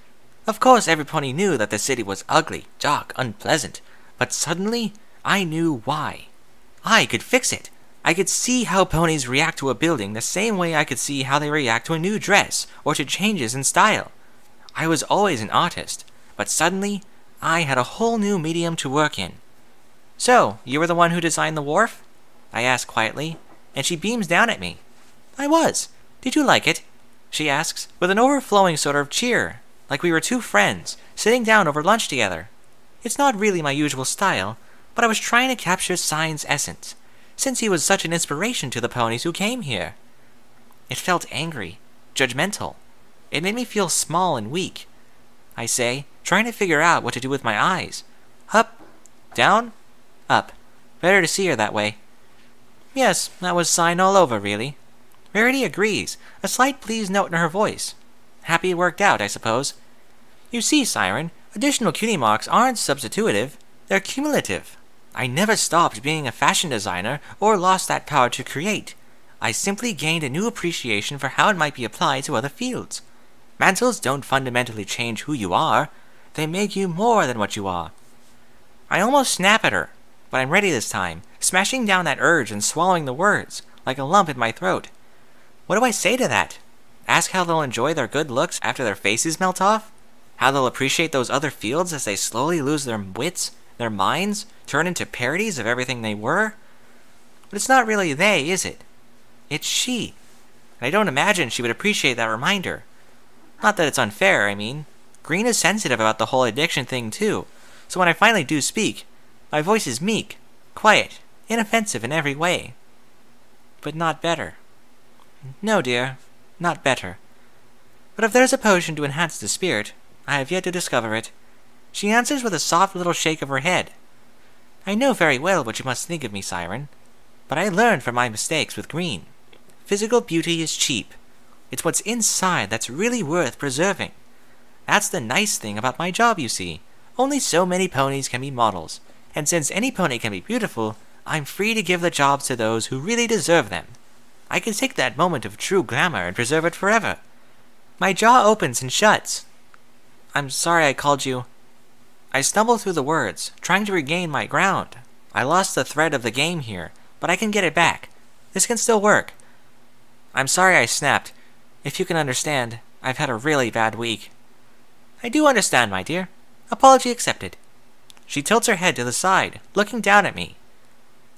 Speaker 1: Of course, everybody knew that the city was ugly, dark, unpleasant, but suddenly, I knew why. I could fix it. I could see how ponies react to a building the same way I could see how they react to a new dress or to changes in style. I was always an artist, but suddenly, I had a whole new medium to work in. So, you were the one who designed the wharf? I ask quietly, and she beams down at me. I was. Did you like it? She asks, with an overflowing sort of cheer, like we were two friends, sitting down over lunch together. It's not really my usual style, but I was trying to capture Siren's essence, since he was such an inspiration to the ponies who came here. It felt angry, judgmental. It made me feel small and weak. I say, trying to figure out what to do with my eyes. Up, down, up. Better to see her that way. Yes, that was Sign all over, really. Rarity agrees, a slight pleased note in her voice. Happy it worked out, I suppose. You see, Siren, additional cutie marks aren't substitutive, they're cumulative. I never stopped being a fashion designer or lost that power to create. I simply gained a new appreciation for how it might be applied to other fields. Mantles don't fundamentally change who you are, they make you more than what you are. I almost snap at her, but I'm ready this time, smashing down that urge and swallowing the words, like a lump in my throat. What do I say to that? Ask how they'll enjoy their good looks after their faces melt off? How they'll appreciate those other fields as they slowly lose their wits, their minds, turn into parodies of everything they were? But it's not really they, is it? It's she. And I don't imagine she would appreciate that reminder. Not that it's unfair, I mean. Green is sensitive about the whole addiction thing too, so when I finally do speak, my voice is meek, quiet, inoffensive in every way. But not better. No, dear, not better. But if there's a potion to enhance the spirit, I have yet to discover it. She answers with a soft little shake of her head. I know very well what you must think of me, Siren, but I learned from my mistakes with Green. Physical beauty is cheap. It's what's inside that's really worth preserving. That's the nice thing about my job, you see. Only so many ponies can be models, and since any pony can be beautiful, I'm free to give the jobs to those who really deserve them. I can take that moment of true glamour and preserve it forever. My jaw opens and shuts. I'm sorry I called you. I stumble through the words, trying to regain my ground. I lost the thread of the game here, but I can get it back. This can still work. I'm sorry I snapped. If you can understand, I've had a really bad week. I do understand, my dear. Apology accepted. She tilts her head to the side, looking down at me.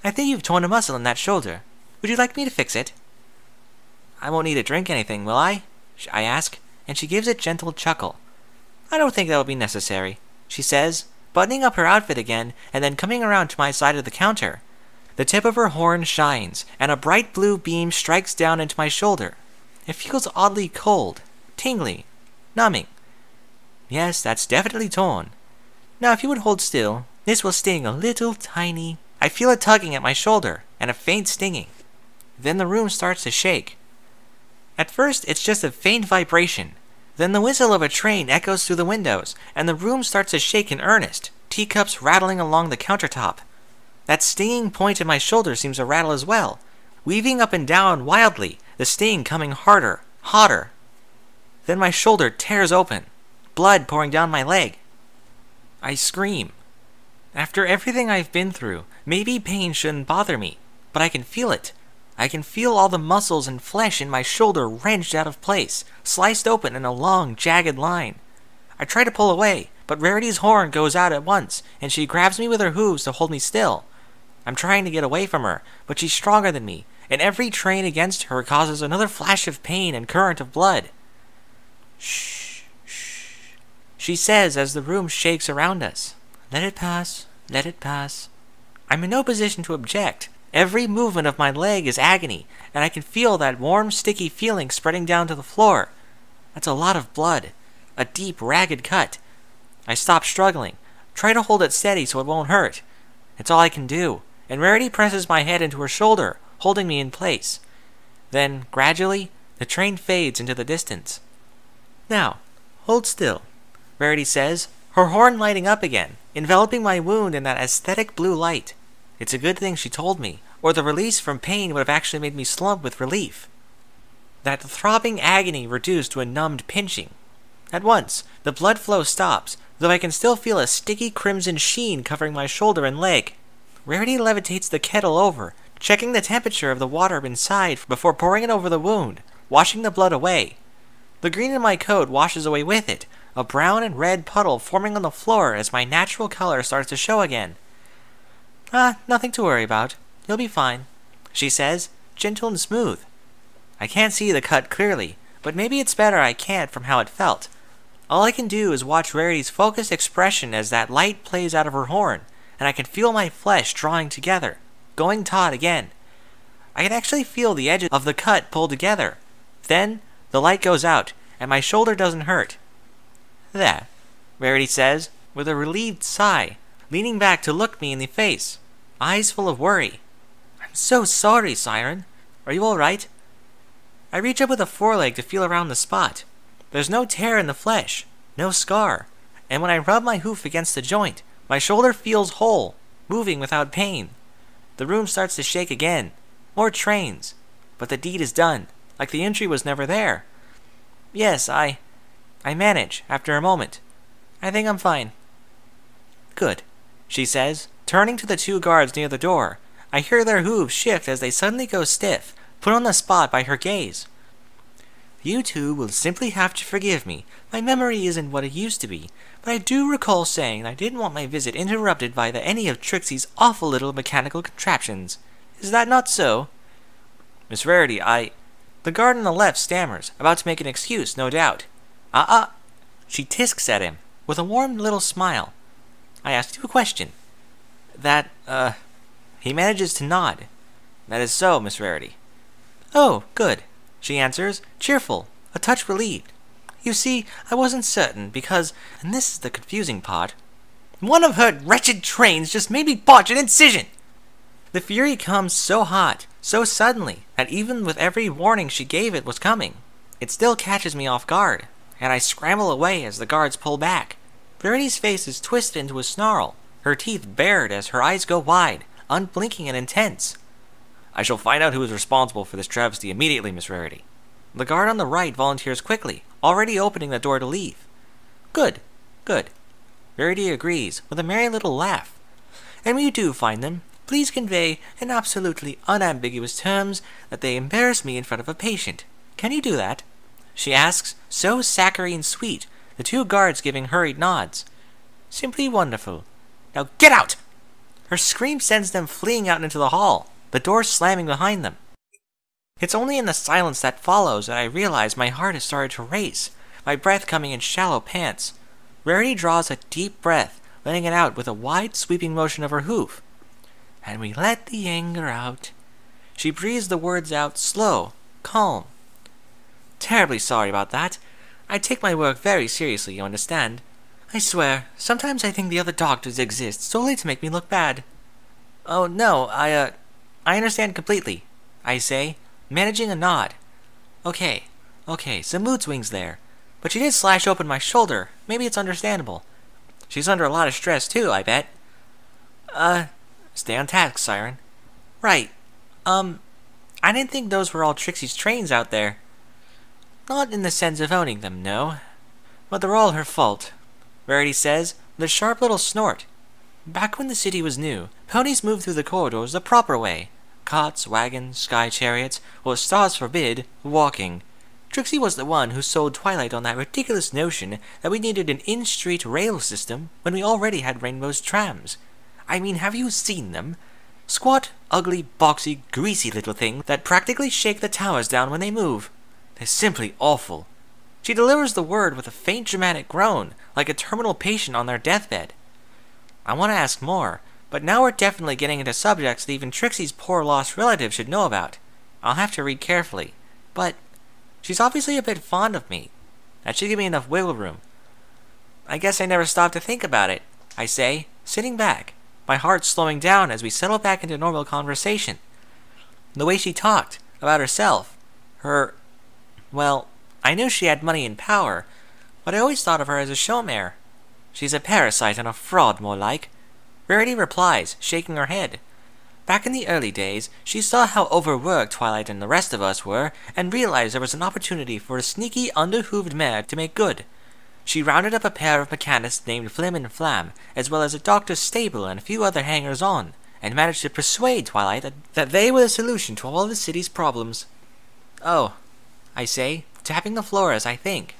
Speaker 1: I think you've torn a muscle in that shoulder. Would you like me to fix it? I won't need to drink anything, will I? I ask, and she gives a gentle chuckle. I don't think that will be necessary, she says, buttoning up her outfit again and then coming around to my side of the counter. The tip of her horn shines, and a bright blue beam strikes down into my shoulder. It feels oddly cold, tingly, numbing. Yes, that's definitely torn. Now if you would hold still, this will sting a little tiny. I feel a tugging at my shoulder, and a faint stinging. Then the room starts to shake. At first, it's just a faint vibration. Then the whistle of a train echoes through the windows, and the room starts to shake in earnest, teacups rattling along the countertop. That stinging point in my shoulder seems to rattle as well, weaving up and down wildly, the sting coming harder, hotter. Then my shoulder tears open, blood pouring down my leg. I scream. After everything I've been through, maybe pain shouldn't bother me, but I can feel it. I can feel all the muscles and flesh in my shoulder wrenched out of place, sliced open in a long, jagged line. I try to pull away, but Rarity's horn goes out at once, and she grabs me with her hooves to hold me still. I'm trying to get away from her, but she's stronger than me, and every train against her causes another flash of pain and current of blood. Shh, shh, she says as the room shakes around us. Let it pass, let it pass. I'm in no position to object. Every movement of my leg is agony, and I can feel that warm, sticky feeling spreading down to the floor. That's a lot of blood. A deep, ragged cut. I stop struggling, try to hold it steady so it won't hurt. It's all I can do, and Rarity presses my head into her shoulder, holding me in place. Then, gradually, the train fades into the distance. Now, hold still, Rarity says, her horn lighting up again, enveloping my wound in that aesthetic blue light. It's a good thing she told me, or the release from pain would have actually made me slump with relief. That throbbing agony reduced to a numbed pinching. At once, the blood flow stops, though I can still feel a sticky crimson sheen covering my shoulder and leg. Rarity levitates the kettle over, checking the temperature of the water inside before pouring it over the wound, washing the blood away. The green in my coat washes away with it, a brown and red puddle forming on the floor as my natural color starts to show again. Nothing to worry about. You'll be fine, she says, gentle and smooth. I can't see the cut clearly, but maybe it's better I can't from how it felt. All I can do is watch Rarity's focused expression as that light plays out of her horn, and I can feel my flesh drawing together, going taut again. I can actually feel the edges of the cut pull together. Then, the light goes out, and my shoulder doesn't hurt. There, Rarity says, with a relieved sigh, leaning back to look me in the face, eyes full of worry. I'm so sorry, Siren. Are you all right? I reach up with a foreleg to feel around the spot. There's no tear in the flesh, no scar, and when I rub my hoof against the joint, my shoulder feels whole, moving without pain. The room starts to shake again. More trains. But the deed is done, like the injury was never there. Yes, I manage, after a moment. I think I'm fine. Good, she says, turning to the two guards near the door. I hear their hooves shift as they suddenly go stiff, put on the spot by her gaze. You two will simply have to forgive me. My memory isn't what it used to be, but I do recall saying I didn't want my visit interrupted by any of Trixie's awful little mechanical contraptions. Is that not so? Miss Rarity, The guard on the left stammers, about to make an excuse, no doubt. She tisks at him, with a warm little smile. I asked you a question. He manages to nod. That is so, Miss Rarity. Oh, good, she answers, cheerful, a touch relieved. You see, I wasn't certain, because, and this is the confusing part, one of her wretched trains just made me botch an incision! The fury comes so hot, so suddenly, that even with every warning she gave it was coming, it still catches me off guard, and I scramble away as the guards pull back. Verity's face is twisted into a snarl, her teeth bared as her eyes go wide, unblinking and intense. I shall find out who is responsible for this travesty immediately, Miss Rarity. The guard on the right volunteers quickly, already opening the door to leave. Good, good. Verity agrees, with a merry little laugh. And when you do find them, please convey in absolutely unambiguous terms that they embarrass me in front of a patient. Can you do that? She asks, so saccharine and sweet, the two guards giving hurried nods. Simply wonderful. Now get out! Her scream sends them fleeing out into the hall, the door slamming behind them. It's only in the silence that follows that I realize my heart has started to race, my breath coming in shallow pants. Rarity draws a deep breath, letting it out with a wide sweeping motion of her hoof. And we let the anger out. She breathes the words out slow, calm. Terribly sorry about that. I take my work very seriously, you understand. I swear, sometimes I think the other doctors exist solely to make me look bad. Oh, no, I understand completely, I say, managing a nod. Okay, some mood swings there. But she did slash open my shoulder. Maybe it's understandable. She's under a lot of stress, too, I bet. Stay on task, Siren. Right. I didn't think those were all Trixie's trains out there. Not in the sense of owning them, no. But they're all her fault, Rarity says, with a sharp little snort. Back when the city was new, ponies moved through the corridors the proper way. Carts, wagons, sky chariots, or stars forbid, walking. Trixie was the one who sold Twilight on that ridiculous notion that we needed an in-street rail system when we already had Rainbow's trams. I mean, have you seen them? Squat, ugly, boxy, greasy little things that practically shake the towers down when they move. They're simply awful. She delivers the word with a faint dramatic groan, like a terminal patient on their deathbed. I want to ask more, but now we're definitely getting into subjects that even Trixie's poor lost relative should know about. I'll have to read carefully. But she's obviously a bit fond of me. That should give me enough wiggle room. I guess I never stopped to think about it, I say, sitting back, my heart slowing down as we settle back into normal conversation. The way she talked, about herself, well, I knew she had money and power, but I always thought of her as a showmare. She's a parasite and a fraud, more like. Rarity replies, shaking her head. Back in the early days, she saw how overworked Twilight and the rest of us were, and realized there was an opportunity for a sneaky, under-hooved mare to make good. She rounded up a pair of mechanists named Flim and Flam, as well as a doctor's stable and a few other hangers-on, and managed to persuade Twilight that they were the solution to all the city's problems. Oh, I say, tapping the floor as I think.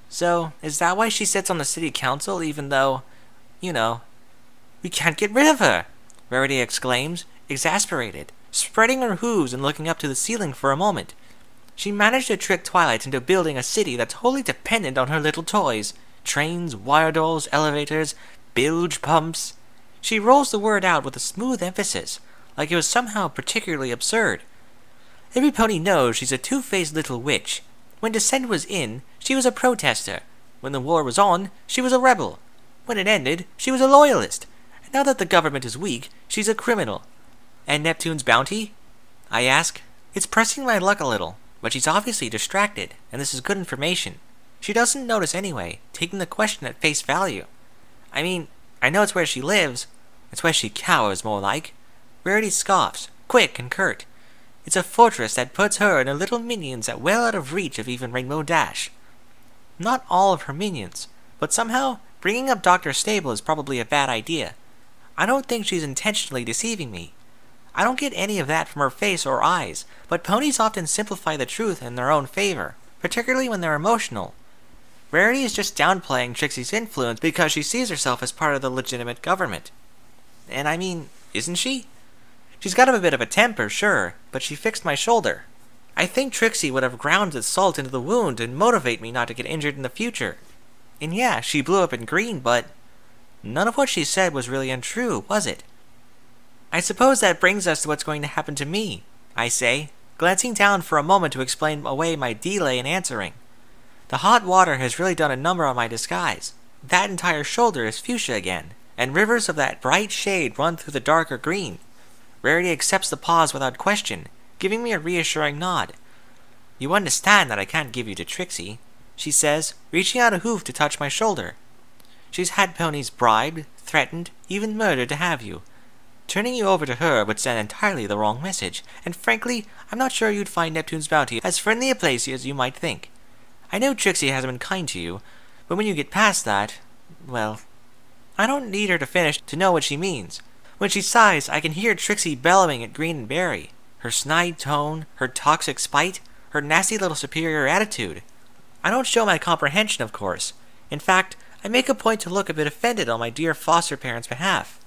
Speaker 1: So, is that why she sits on the city council even though, we can't get rid of her? Rarity exclaims, exasperated, spreading her hooves and looking up to the ceiling for a moment. She managed to trick Twilight into building a city that's wholly dependent on her little toys. Trains, wire dolls, elevators, bilge pumps. She rolls the word out with a smooth emphasis, like it was somehow particularly absurd. Every pony knows she's a two-faced little witch. When dissent was in, she was a protester. When the war was on, she was a rebel. When it ended, she was a loyalist. And now that the government is weak, she's a criminal. And Neptune's bounty? I ask. It's pressing my luck a little. but she's obviously distracted, and this is good information. She doesn't notice anyway, taking the question at face value. I mean, I know it's where she lives. It's where she cowers, more like. Rarity scoffs, quick and curt. It's a fortress that puts her and her little minions at well out of reach of even Rainbow Dash. Not all of her minions, but somehow, bringing up Dr. Stable is probably a bad idea. I don't think she's intentionally deceiving me. I don't get any of that from her face or eyes, but ponies often simplify the truth in their own favor, particularly when they're emotional. Rarity is just downplaying Trixie's influence because she sees herself as part of the legitimate government. And I mean, isn't she? She's got a bit of a temper, sure, but she fixed my shoulder. I think Trixie would have ground salt into the wound and motivate me not to get injured in the future. And yeah, she blew up in green, but none of what she said was really untrue, was it? I suppose that brings us to what's going to happen to me, I say, glancing down for a moment to explain away my delay in answering. The hot water has really done a number on my disguise. That entire shoulder is fuchsia again, and rivers of that bright shade run through the darker green. Rarity accepts the pause without question, giving me a reassuring nod. You understand that I can't give you to Trixie, she says, reaching out a hoof to touch my shoulder. She's had ponies bribed, threatened, even murdered to have you. Turning you over to her would send entirely the wrong message, and frankly, I'm not sure you'd find Neptune's Bounty as friendly a place as you might think. I know Trixie hasn't been kind to you, but when you get past that, well, I don't need her to finish to know what she means. When she sighs, I can hear Trixie bellowing at Green and Berry. Her snide tone, her toxic spite, her nasty little superior attitude. I don't show my comprehension, of course. In fact, I make a point to look a bit offended on my dear foster parents' behalf.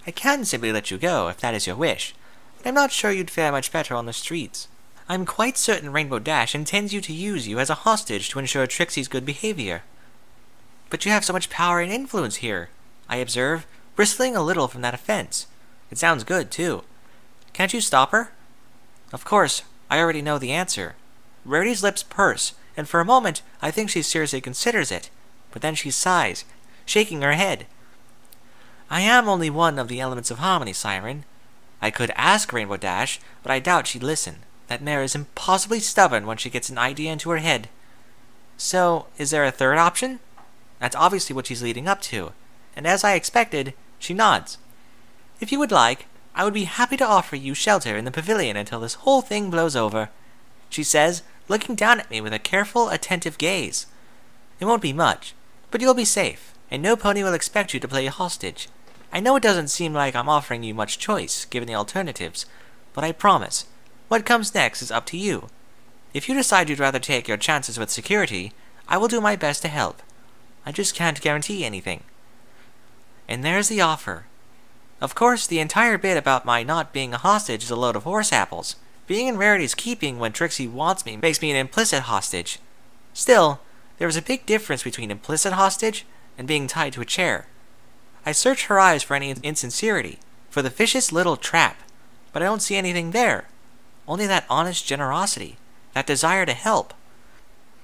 Speaker 1: I can simply let you go, if that is your wish, but I'm not sure you'd fare much better on the streets. I'm quite certain Rainbow Dash intends you to use you as a hostage to ensure Trixie's good behavior. But you have so much power and influence here, I observe, bristling a little from that offense. It sounds good, too. Can't you stop her? Of course, I already know the answer. Rarity's lips purse, and for a moment I think she seriously considers it, but then she sighs, shaking her head. I am only one of the elements of harmony, Siren. I could ask Rainbow Dash, but I doubt she'd listen. That mare is impossibly stubborn when she gets an idea into her head. So, is there a third option? That's obviously what she's leading up to, and as I expected, she nods. If you would like, I would be happy to offer you shelter in the pavilion until this whole thing blows over, she says, looking down at me with a careful, attentive gaze. It won't be much, but you'll be safe, and no pony will expect you to play hostage. I know it doesn't seem like I'm offering you much choice, given the alternatives, but I promise, what comes next is up to you. If you decide you'd rather take your chances with security, I will do my best to help. I just can't guarantee anything. And there's the offer. Of course, the entire bit about my not being a hostage is a load of horse apples. Being in Rarity's keeping when Trixie wants me makes me an implicit hostage. Still, there is a big difference between implicit hostage and being tied to a chair. I search her eyes for any insincerity, for the vicious little trap, but I don't see anything there. Only that honest generosity, that desire to help.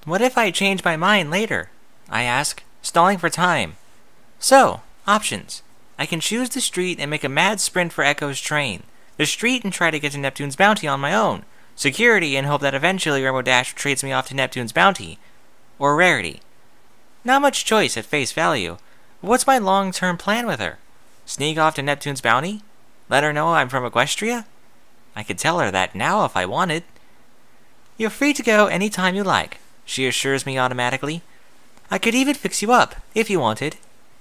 Speaker 1: What if I change my mind later? I ask, stalling for time. So, options. I can choose the street and make a mad sprint for Echo's train. The street and try to get to Neptune's Bounty on my own. Security and hope that eventually Rainbow Dash trades me off to Neptune's Bounty. Or Rarity. Not much choice at face value. But what's my long-term plan with her? Sneak off to Neptune's Bounty? Let her know I'm from Equestria? I could tell her that now if I wanted. You're free to go any time you like, she assures me automatically. I could even fix you up, if you wanted.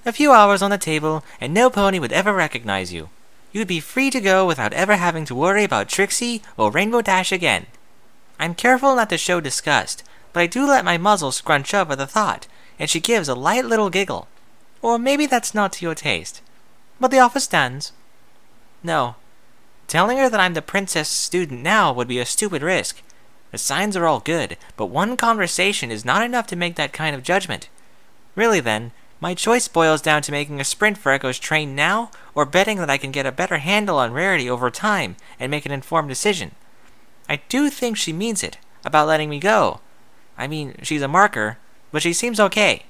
Speaker 1: A few hours on the table, and no pony would ever recognize you. You'd be free to go without ever having to worry about Trixie or Rainbow Dash again. I'm careful not to show disgust, but I do let my muzzle scrunch up at the thought, and she gives a light little giggle. Or maybe that's not to your taste. But the offer stands. No. Telling her that I'm the princess student now would be a stupid risk. The signs are all good, but one conversation is not enough to make that kind of judgment. Really then, my choice boils down to making a sprint for Echo's train now, or betting that I can get a better handle on Rarity over time and make an informed decision. I do think she means it, about letting me go. I mean, she's a marker, but she seems okay.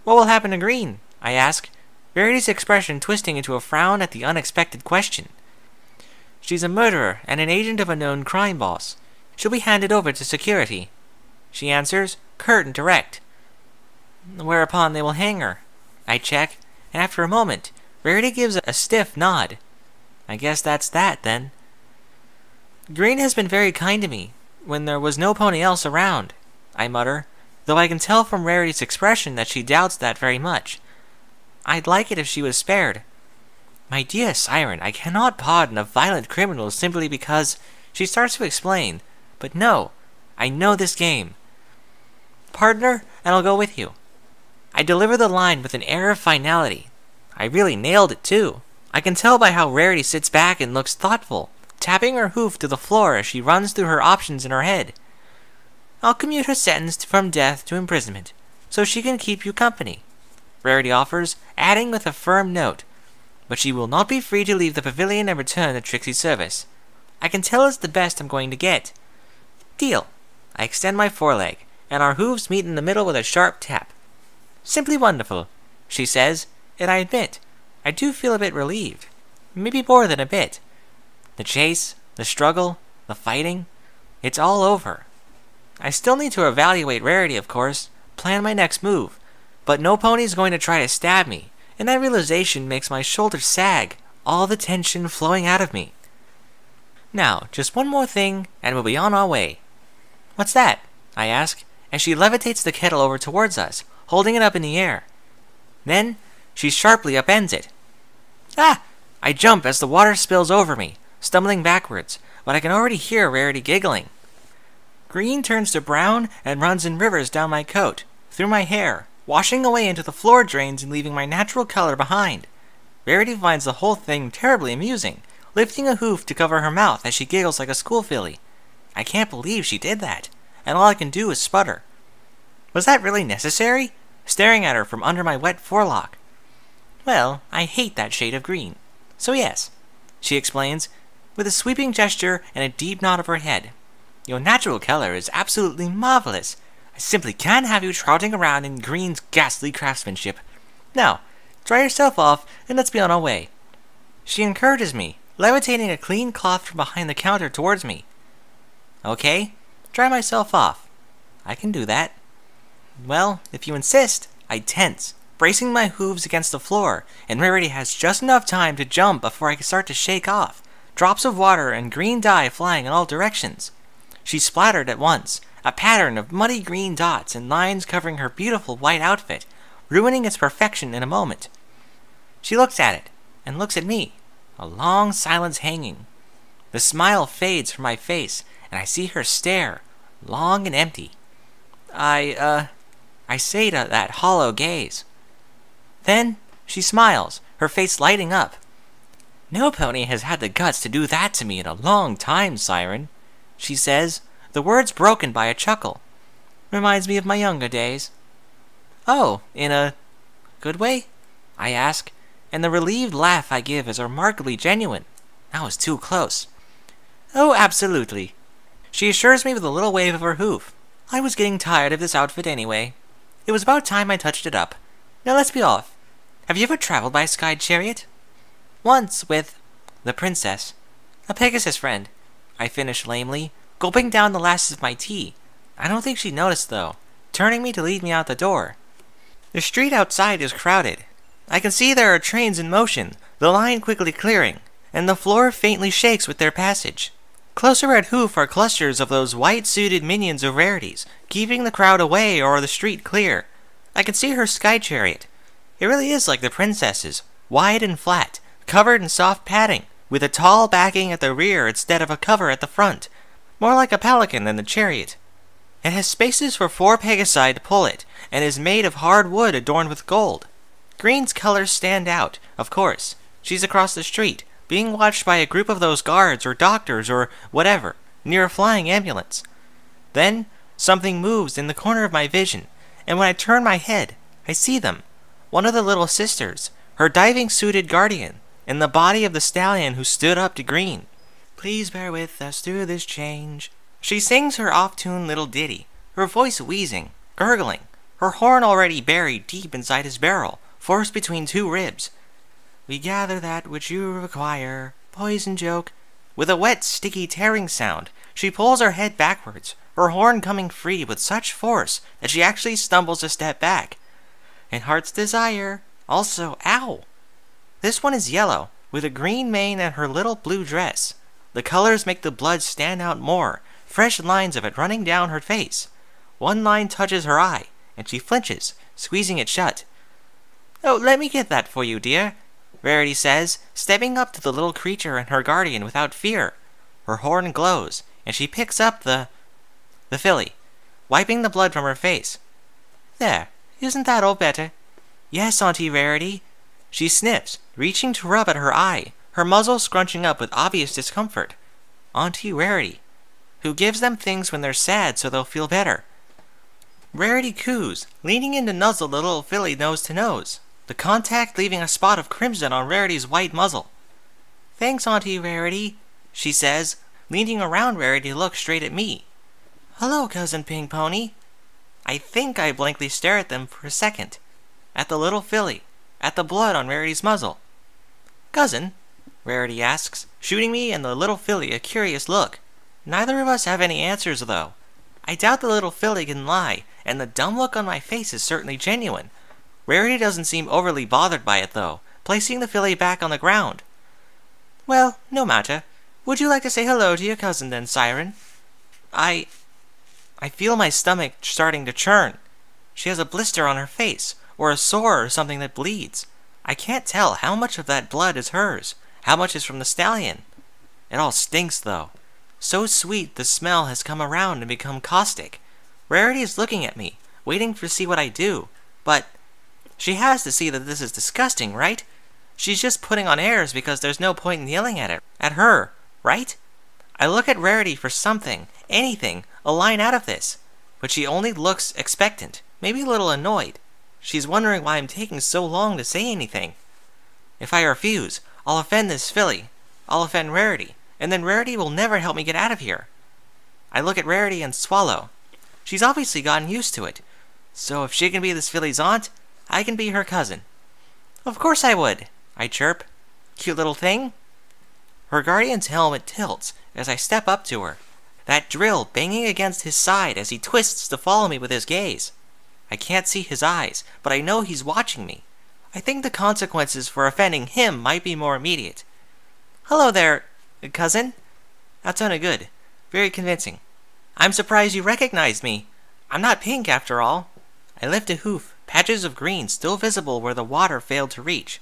Speaker 1: What will happen to Green? I ask, Rarity's expression twisting into a frown at the unexpected question. She's a murderer and an agent of a known crime boss. she'll be handed over to security. She answers, curt and direct. Whereupon they will hang her. I check, and after a moment, Rarity gives a stiff nod. I guess that's that, then. Green has been very kind to me, when there was no pony else around, I mutter, though I can tell from Rarity's expression that she doubts that very much. I'd like it if she was spared. My dear Siren, I cannot pardon a violent criminal simply because... She starts to explain, but no, I know this game. Pardon her, and I'll go with you. I deliver the line with an air of finality. I really nailed it, too. I can tell by how Rarity sits back and looks thoughtful, tapping her hoof to the floor as she runs through her options in her head. I'll commute her sentence from death to imprisonment, so she can keep you company, Rarity offers, adding with a firm note, but she will not be free to leave the pavilion and return to Trixie's service. I can tell it's the best I'm going to get. Deal. I extend my foreleg, and our hooves meet in the middle with a sharp tap. Simply wonderful, she says, and I admit, I do feel a bit relieved. Maybe more than a bit. The chase, the struggle, the fighting, it's all over. I still need to evaluate Rarity, of course, plan my next move, but no pony's going to try to stab me, and that realization makes my shoulders sag, all the tension flowing out of me. Now, just one more thing, and we'll be on our way. What's that? I ask, as she levitates the kettle over towards us, holding it up in the air. Then, she sharply upends it. Ah! I jump as the water spills over me, stumbling backwards, but I can already hear Rarity giggling. Green turns to brown and runs in rivers down my coat, through my hair, washing away into the floor drains and leaving my natural color behind. Rarity finds the whole thing terribly amusing, lifting a hoof to cover her mouth as she giggles like a school filly. I can't believe she did that, and all I can do is sputter. Was that really necessary? Staring at her from under my wet forelock. Well, I hate that shade of green. So yes, she explains, with a sweeping gesture and a deep nod of her head. Your natural color is absolutely marvelous. I simply can't have you trotting around in Green's ghastly craftsmanship. Now, dry yourself off and let's be on our way. She encourages me, levitating a clean cloth from behind the counter towards me. Okay, dry myself off. I can do that. Well, if you insist, I tense, bracing my hooves against the floor, and Rarity has just enough time to jump before I can start to shake off, drops of water and green dye flying in all directions. She splattered at once, a pattern of muddy green dots and lines covering her beautiful white outfit, ruining its perfection in a moment. She looks at it, and looks at me, a long silence hanging. The smile fades from my face, and I see her stare, long and empty. I say to that hollow gaze. Then she smiles, her face lighting up. No pony has had the guts to do that to me in a long time, Siren, she says, the words broken by a chuckle. Reminds me of my younger days. Oh, in a good way? I ask, and the relieved laugh I give is remarkably genuine. That was too close. Oh, absolutely. She assures me with a little wave of her hoof. I was getting tired of this outfit anyway. It was about time I touched it up. Now let's be off. Have you ever traveled by sky chariot? Once, with the princess. A Pegasus friend. I finish lamely, gulping down the last of my tea. I don't think she noticed, though, turning me to lead me out the door. The street outside is crowded. I can see there are trains in motion, the line quickly clearing, and the floor faintly shakes with their passage. Closer at hoof are clusters of those white-suited minions of Rarities, keeping the crowd away or the street clear. I can see her sky chariot. It really is like the princess's, wide and flat, covered in soft padding, with a tall backing at the rear instead of a cover at the front, more like a pelican than the chariot. It has spaces for 4 Pegasi to pull it, and is made of hard wood adorned with gold. Green's colors stand out, of course. She's across the street, being watched by a group of those guards or doctors or whatever, near a flying ambulance. Then, something moves in the corner of my vision, and when I turn my head, I see them. One of the little sisters, her diving-suited guardian, and the body of the stallion who stood up to Green. Please bear with us through this change. She sings her off-tune little ditty, her voice wheezing, gurgling, her horn already buried deep inside his barrel, forced between 2 ribs. We gather that which you require. Poison joke. With a wet, sticky, tearing sound, She pulls her head backwards, her horn coming free with such force that she actually stumbles a step back. And Heart's Desire, also, ow! This one is yellow, with a green mane and her little blue dress. The colors make the blood stand out more, fresh lines of it running down her face. One line touches her eye, and she flinches, squeezing it shut. "Oh, let me get that for you, dear," Rarity says, stepping up to the little creature and her guardian without fear. Her horn glows, and she picks up the filly, wiping the blood from her face. "There, isn't that all better?" "Yes, Auntie Rarity." She sniffs, reaching to rub at her eye, her muzzle scrunching up with obvious discomfort. Auntie Rarity, who gives them things when they're sad so they'll feel better. Rarity coos, leaning in to nuzzle the little filly nose to nose, the contact leaving a spot of crimson on Rarity's white muzzle. "Thanks, Auntie Rarity," she says, leaning around Rarity to look straight at me. "Hello, Cousin Pink Pony." I think I blankly stare at them for a second. At the little filly, at the blood on Rarity's muzzle. "Cousin?" Rarity asks, shooting me and the little filly a curious look. Neither of us have any answers, though. I doubt the little filly can lie, and the dumb look on my face is certainly genuine. Rarity doesn't seem overly bothered by it, though, placing the filly back on the ground. "Well, no matter. Would you like to say hello to your cousin, then, Siren?" I feel my stomach starting to churn. She has a blister on her face, or a sore or something that bleeds. I can't tell how much of that blood is hers, how much is from the stallion. It all stinks, though. So sweet the smell has come around and become caustic. Rarity is looking at me, waiting to see what I do, but she has to see that this is disgusting, right? She's just putting on airs because there's no point in yelling at her, right? I look at Rarity for something, anything, a line out of this, but she only looks expectant, maybe a little annoyed. She's wondering why I'm taking so long to say anything. If I refuse, I'll offend this filly. I'll offend Rarity, and then Rarity will never help me get out of here. I look at Rarity and swallow. She's obviously gotten used to it. So if she can be this filly's aunt, I can be her cousin. "Of course I would," I chirp. "Cute little thing." Her guardian's helmet tilts as I step up to her, that drill banging against his side as he twists to follow me with his gaze. I can't see his eyes, but I know he's watching me. I think the consequences for offending him might be more immediate. "Hello there, cousin." That sounded good. Very convincing. "I'm surprised you recognized me. I'm not pink, after all." I lift a hoof, patches of green still visible where the water failed to reach.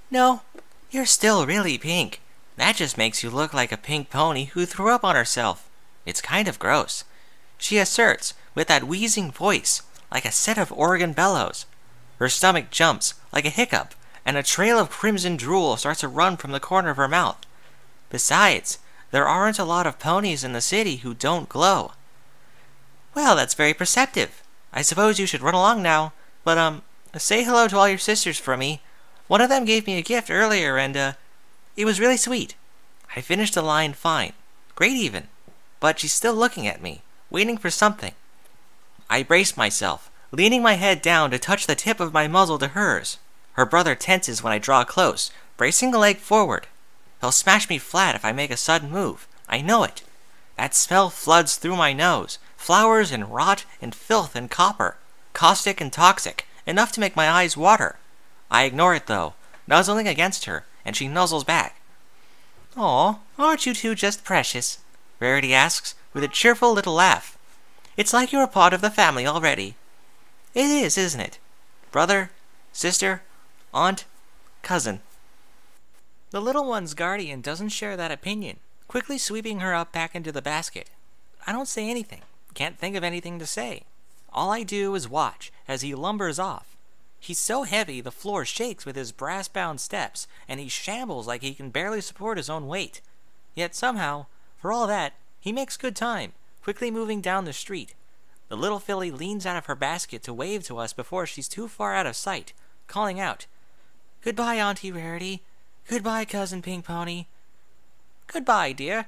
Speaker 1: "No, you're still really pink. That just makes you look like a pink pony who threw up on herself. It's kind of gross," she asserts, with that wheezing voice, like a set of organ bellows. Her stomach jumps, like a hiccup, and a trail of crimson drool starts to run from the corner of her mouth. Besides, there aren't a lot of ponies in the city who don't glow. "Well, that's very perceptive. I suppose you should run along now, but, say hello to all your sisters for me. One of them gave me a gift earlier, and, it was really sweet." I finished the line fine. Great even. But she's still looking at me, waiting for something. I brace myself, leaning my head down to touch the tip of my muzzle to hers. Her brother tenses when I draw close, bracing a leg forward. He'll smash me flat if I make a sudden move. I know it. That smell floods through my nose. Flowers and rot and filth and copper. Caustic and toxic. Enough to make my eyes water. I ignore it, though, nuzzling against her, and she nuzzles back. "Aw, aren't you two just precious?" Rarity asks, with a cheerful little laugh. "It's like you're a part of the family already." It is, isn't it? Brother, sister, aunt, cousin. The little one's guardian doesn't share that opinion, quickly sweeping her up back into the basket. I don't say anything, can't think of anything to say. All I do is watch as he lumbers off. He's so heavy the floor shakes with his brass-bound steps, and he shambles like he can barely support his own weight. Yet somehow, for all that, he makes good time, quickly moving down the street. The little filly leans out of her basket to wave to us before she's too far out of sight, calling out, "Goodbye, Auntie Rarity. Goodbye, Cousin Pink Pony." "Goodbye, dear,"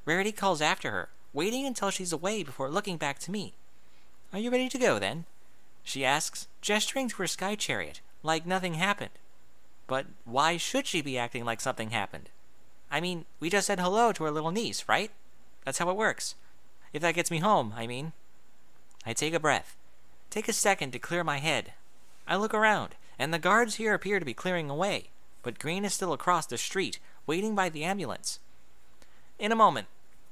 Speaker 1: Rarity calls after her, waiting until she's away before looking back to me. "Are you ready to go, then?" she asks, gesturing to her sky chariot, like nothing happened. But why should she be acting like something happened? I mean, we just said hello to her little niece, right? That's how it works. If that gets me home, I mean. I take a breath. Take a second to clear my head. I look around, and the guards here appear to be clearing away, but Green is still across the street, waiting by the ambulance. In a moment.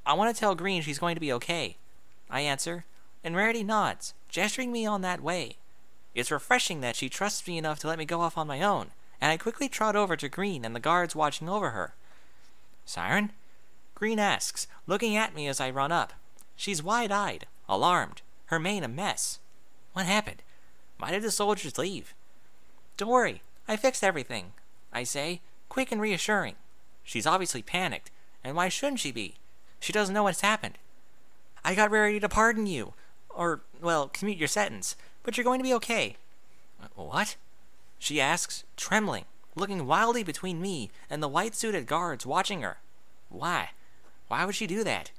Speaker 1: I want to tell Green she's going to be okay, I answer, and Rarity nods, gesturing me on that way. It's refreshing that she trusts me enough to let me go off on my own, and I quickly trot over to Green and the guards watching over her. Siren? Green asks, looking at me as I run up. She's wide-eyed, alarmed, her mane a mess. What happened? Why did the soldiers leave? Don't worry, I fixed everything, I say, quick and reassuring. She's obviously panicked, and why shouldn't she be? She doesn't know what's happened. I got Rarity to pardon you, or, well, commute your sentence, but you're going to be okay. What? She asks, trembling, looking wildly between me and the white-suited guards watching her. Why? Why would she do that?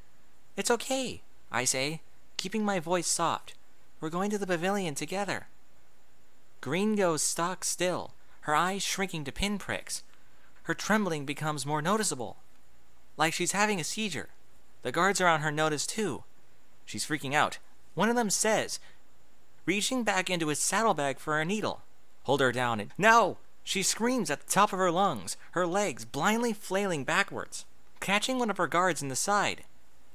Speaker 1: It's okay, I say, keeping my voice soft. We're going to the pavilion together. Green goes stock still, her eyes shrinking to pinpricks. Her trembling becomes more noticeable, like she's having a seizure. The guards are on her notice too. She's freaking out. One of them says, reaching back into his saddlebag for a needle. Hold her down and... No! She screams at the top of her lungs, her legs blindly flailing backwards, catching one of her guards in the side.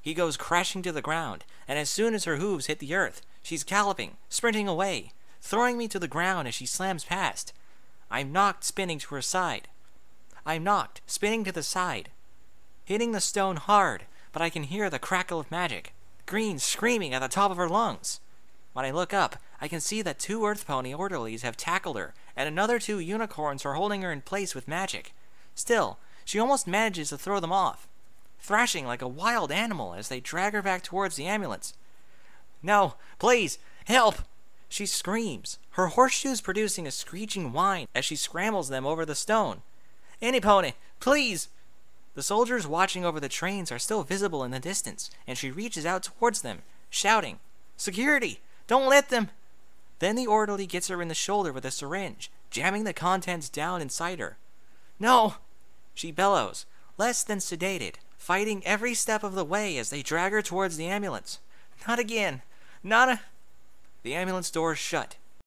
Speaker 1: He goes crashing to the ground, and as soon as her hooves hit the earth, she's galloping, sprinting away, throwing me to the ground as she slams past. I'm knocked spinning to her side. I'm knocked, spinning to the side, hitting the stone hard, but I can hear the crackle of magic. Green screaming at the top of her lungs. When I look up, I can see that 2 Earth Pony orderlies have tackled her, and another 2 unicorns are holding her in place with magic. Still, she almost manages to throw them off, thrashing like a wild animal as they drag her back towards the ambulance. No, please, help! She screams, her horseshoes producing a screeching whine as she scrambles them over the stone. Any pony, please! The soldiers watching over the trains are still visible in the distance, and she reaches out towards them, shouting, Security! Don't let them! Then the orderly gets her in the shoulder with a syringe, jamming the contents down inside her. No! She bellows, less than sedated, fighting every step of the way as they drag her towards the ambulance. Not again! Not a... The ambulance doors shut,